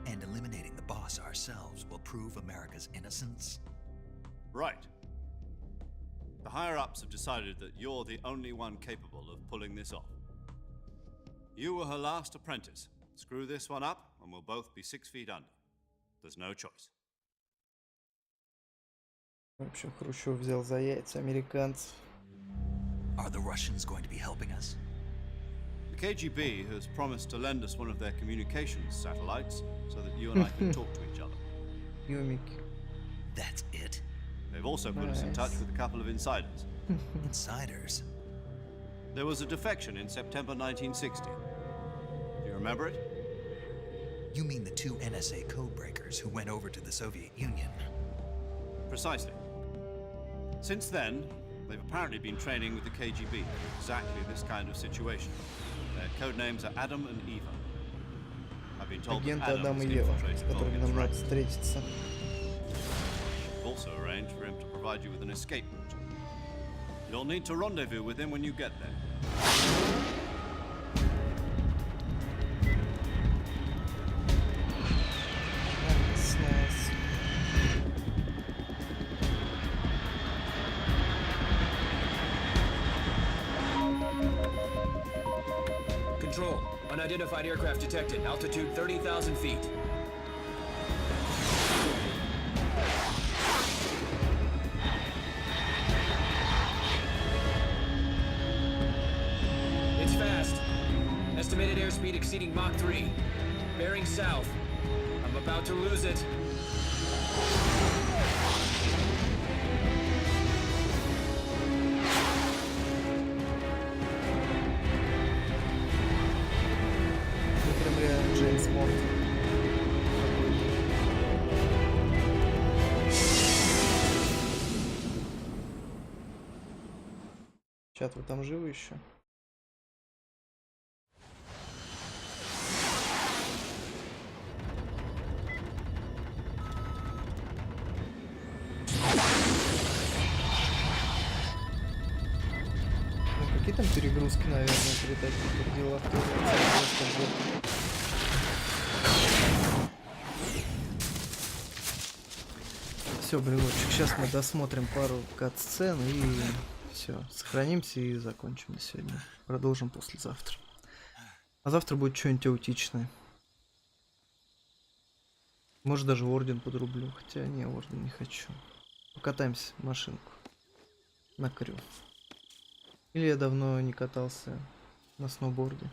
And eliminating the boss ourselves will prove America's innocence? Right. The higher-ups have decided that you're the only one capable of pulling this off. You were her last apprentice. Screw this one up, and we'll both be 6 feet under. There's no choice. В общем, Хрущев взял за яйца американцев. Are the Russians going to be helping us? The KGB has promised to lend us one of their communications satellites so that you and I can talk to each other. Юмики. That's it? They've also put us in touch with a couple of insiders. Insiders? There was a defection in September 1960. Do you remember it? You mean the 2 NSA codebreakers who went over to the Soviet Union? Precisely. Since then, they've apparently been training with the KGB for exactly this kind of situation. Their code names are Adam and Eva. I've been told that Агенты Adam Адам has и Ева, с infiltrated которыми Volgin's нам надо ranks. встретиться. We've also arranged for him to provide you with an escape route. You'll need to rendezvous with him when you get there. Control. Unidentified aircraft detected. Altitude 30,000 feet. It's fast. Estimated airspeed exceeding Mach 3. Bearing south. I'm about to lose it. Прям реально Джеймс Бонд. Чат, вы там живы еще? Ну, какие там перегрузки, наверное, при таких делах тоже просто жопа. Все, брелочек, сейчас мы досмотрим пару кат-сцен и все, сохранимся и закончим на сегодня. Продолжим послезавтра. А завтра будет что-нибудь аутичное. Может даже орден подрублю, хотя не, орден не хочу. Покатаемся машинку на крю. Или я давно не катался на сноуборде.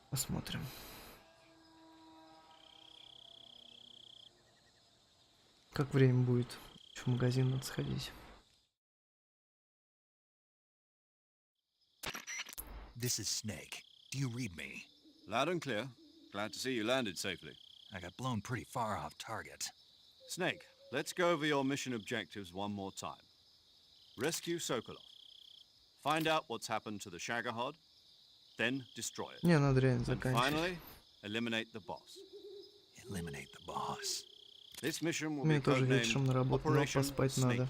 Посмотрим. Как время будет? В магазин надо сходить. This is Snake. Do you read me? Loud and clear. Glad to see you landed safely. I got blown pretty far off target. Snake, Let's go over your mission objectives one more time. Rescue Sokolov. Find out what's happened to the Shagohod, then destroy it. Не, надо реально And заканчивать. finally, eliminate the boss. Eliminate the boss. This mission will Мне be тоже вечером на codenamed работу, но Operation поспать Snake. надо.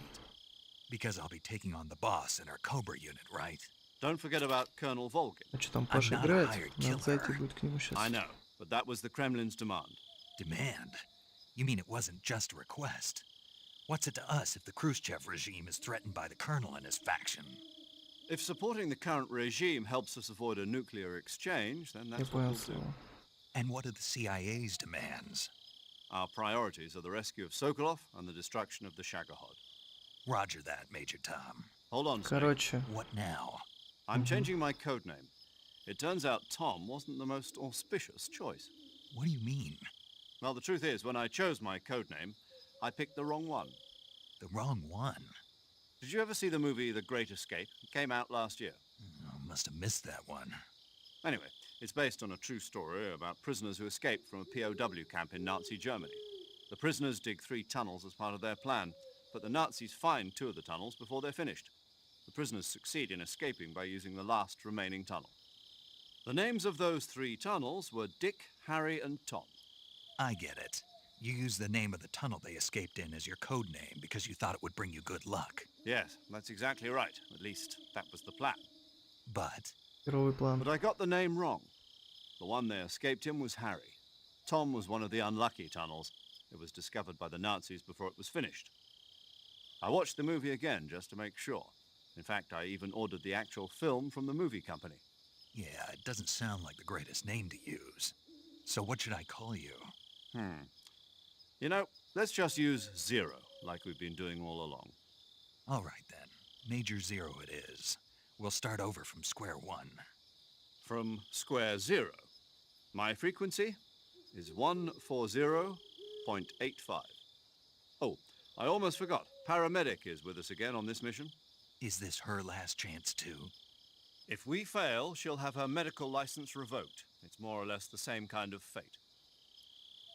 Because I'll be taking on the boss in our Cobra unit, right? Don't forget about Colonel Volgin. А что там I'm Паша not a играет? hired Надо killer. зайти будет к нему сейчас. I know, but that was the Kremlin's demand. Demand? You mean it wasn't just a request? What's it to us if the Khrushchev regime is threatened by the colonel and his faction? If supporting the current regime helps us avoid a nuclear exchange, then Я that's what понял we'll do. слово. And what are the CIA's demands? Our priorities are the rescue of Sokolov and the destruction of the Shagohod. Roger that, Major Tom. Hold on, Snake. Короче, What now? I'm changing my code name. It turns out Tom wasn't the most auspicious choice. What do you mean? Well, the truth is, when I chose my code name, I picked the wrong one. The wrong one? Did you ever see the movie The Great Escape? It came out last year. Oh, must have missed that one. Anyway, it's based on a true story about prisoners who escaped from a POW camp in Nazi Germany. The prisoners dig 3 tunnels as part of their plan, but the Nazis find 2 of the tunnels before they're finished. The prisoners succeed in escaping by using the last remaining tunnel. The names of those 3 tunnels were Dick, Harry, and Tom. I get it. You used the name of the tunnel they escaped in as your code name because you thought it would bring you good luck. Yes, that's exactly right. At least, that was the plan. But первый план. But I got the name wrong. The one they escaped in was Harry. Tom was one of the unlucky tunnels. It was discovered by the Nazis before it was finished. I watched the movie again just to make sure. In fact, I even ordered the actual film from the movie company. yeah, it doesn't sound like the greatest name to use. So what should I call you? You know, let's just use Zero, like we've been doing all along. All right then. Major Zero it is. We'll start over from square one. From square zero. My frequency is 140.85. Oh, I almost forgot. Paramedic is with us again on this mission. Is this her last chance too? If we fail, she'll have her medical license revoked. It's more or less the same kind of fate.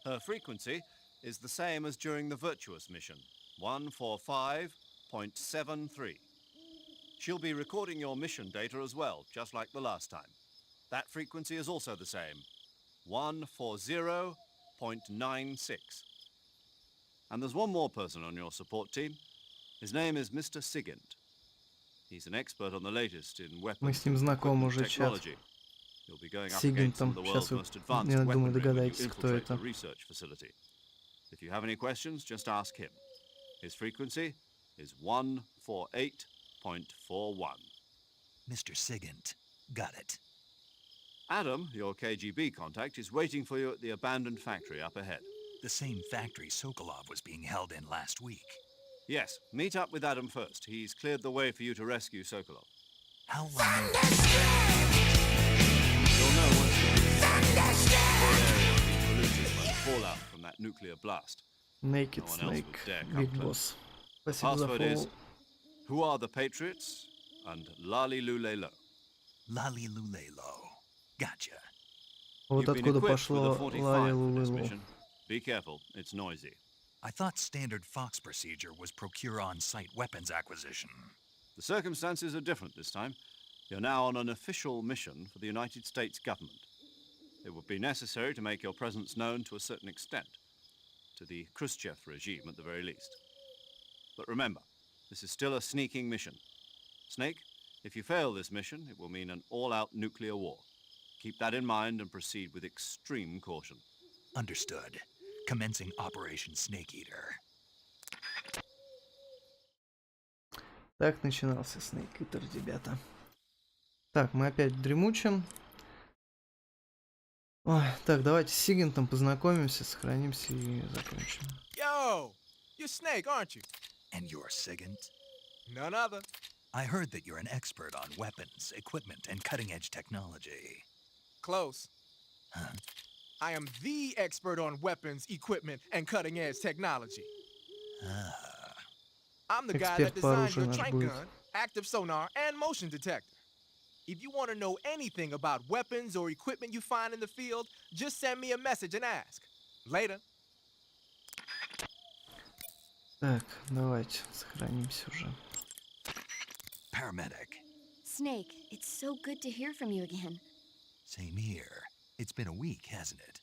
Her frequency is the same as during the Virtuous mission, 145.73. She'll be recording your mission data as well, just like the last time. That frequency is also the same, 140.96. And there's one more person on your support team. His name is Mr. Sigint. He's an expert on the latest in Мы weapons с ним знакомы уже чат. technology. You'll be going up Сигинт against some там. of the world's Сейчас вы, most advanced я думаю, weaponry when you догадаетесь, кто infiltrate это. the research facility. If you have any questions, just ask him. His frequency is 148.41. Mr. Sigint. Got it. Adam, your KGB contact, is waiting for you at the abandoned factory up ahead. The same factory Sokolov was being held in last week. Yes, meet up with Adam first. He's cleared the way for you to rescue Sokolov. How long? You'll know once the whole area has been polluted by the fallout from that nuclear blast. Naked No one else Snake, would dare come Big close. Boss. The Спасибо за password is фоллоу. Who are the Patriots and Lali Lulelo. Lali Lulelo. Gotcha. Вот You've been откуда equipped with пошло a 45 Лали for this Лулылу. mission. Be careful, it's noisy. I thought standard Fox procedure was procure on-site weapons acquisition. The circumstances are different this time. You're now on an official mission for the United States government. It would be necessary to make your presence known to a certain extent, to the Khrushchev regime at the very least. But remember, this is still a sneaking mission. Snake, if you fail this mission, it will mean an all-out nuclear war. Keep that in mind and proceed with extreme caution. Understood. Commencing Operation Snake Eater. Так начинался Snake Eater, ребята. Так, мы опять дремучим. Ой, так, давайте с Сигинтом познакомимся, сохранимся и закончим. Yo, you're Snake, aren't you? And you're Sigint? None other. I heard that you're an expert on weapons, equipment, and cutting-edge technology. Close. Huh? I am the expert on weapons, equipment, and cutting-edge technology. Ah. I'm the guy that Эксперт по designed оружию your наш trank будет. gun, active sonar, and motion detector. If you want to know anything about weapons or equipment you find in the field, just send me a message and ask. Later. Так, давайте сохранимся уже. Paramedic. Snake, it's so good to hear from you again. Same here. It's been a week, hasn't it?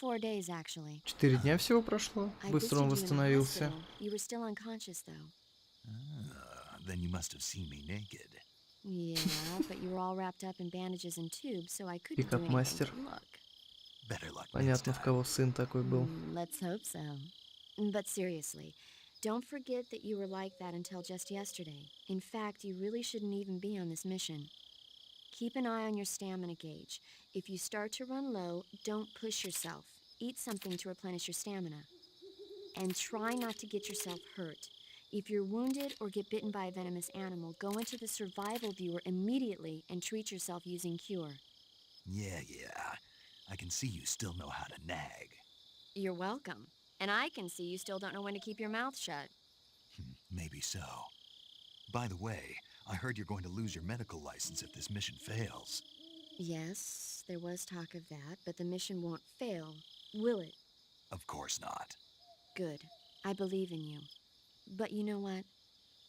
4 days, actually. 4 дня всего прошло. I Быстро он visited you in the восстановился. hospital. You were still unconscious, though. Then you must have seen me naked. Yeah, but you were all wrapped up in bandages and tubes, so I couldn't do Пикап anything. мастер. Look. Better luck next Понятно, time. в кого сын такой был. Let's hope so. But seriously, don't forget that you were like that until just yesterday. In fact, you really shouldn't even be on this mission. Keep an eye on your stamina gauge. If you start to run low, don't push yourself. Eat something to replenish your stamina. And try not to get yourself hurt. If you're wounded or get bitten by a venomous animal, go into the survival viewer immediately and treat yourself using Cure. Yeah. I can see you still know how to nag. You're welcome. And I can see you still don't know when to keep your mouth shut. Maybe so. By the way, I heard you're going to lose your medical license if this mission fails. Yes, there was talk of that, but the mission won't fail, will it? Of course not. Good. I believe in you. But you know what?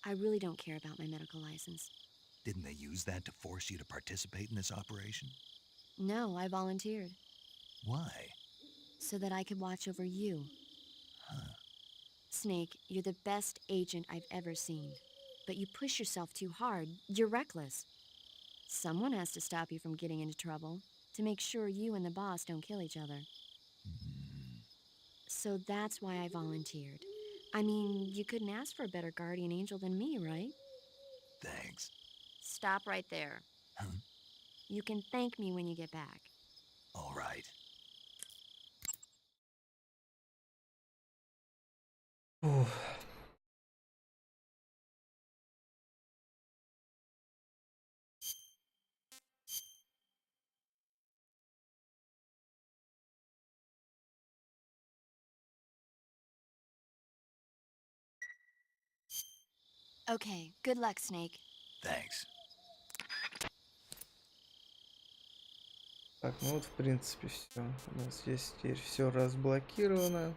I really don't care about my medical license. Didn't they use that to force you to participate in this operation? No, I volunteered. Why? So that I could watch over you. Snake, you're the best agent I've ever seen. But you push yourself too hard. You're reckless. Someone has to stop you from getting into trouble, to make sure you and the boss don't kill each other. So that's why I volunteered. I mean, you couldn't ask for a better guardian angel than me, right? Thanks. Stop right there. You can thank me when you get back. All right. Ух. Okay, good luck, Snake. Thanks. Так, ну вот в принципе все. У нас здесь теперь все разблокировано.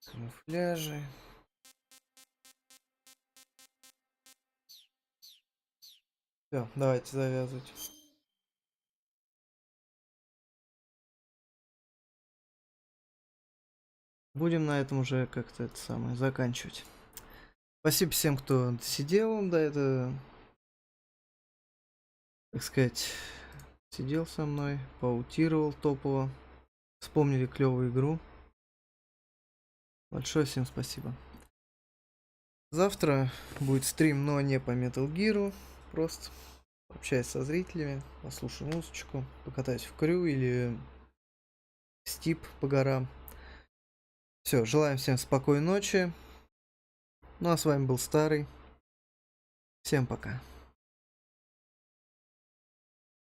Камуфляжи. Все, давайте завязывать. Будем на этом уже как-то это самое заканчивать. Спасибо всем, кто сидел до этого, так сказать, сидел со мной, паутировал топово, вспомнили клевую игру. Большое всем спасибо. Завтра будет стрим, но не по Metal Gear, просто общаюсь со зрителями, послушаю музычку, покатаюсь в крю или в стип по горам. Все, желаем всем спокойной ночи. Ну а с вами был Старый. Всем пока.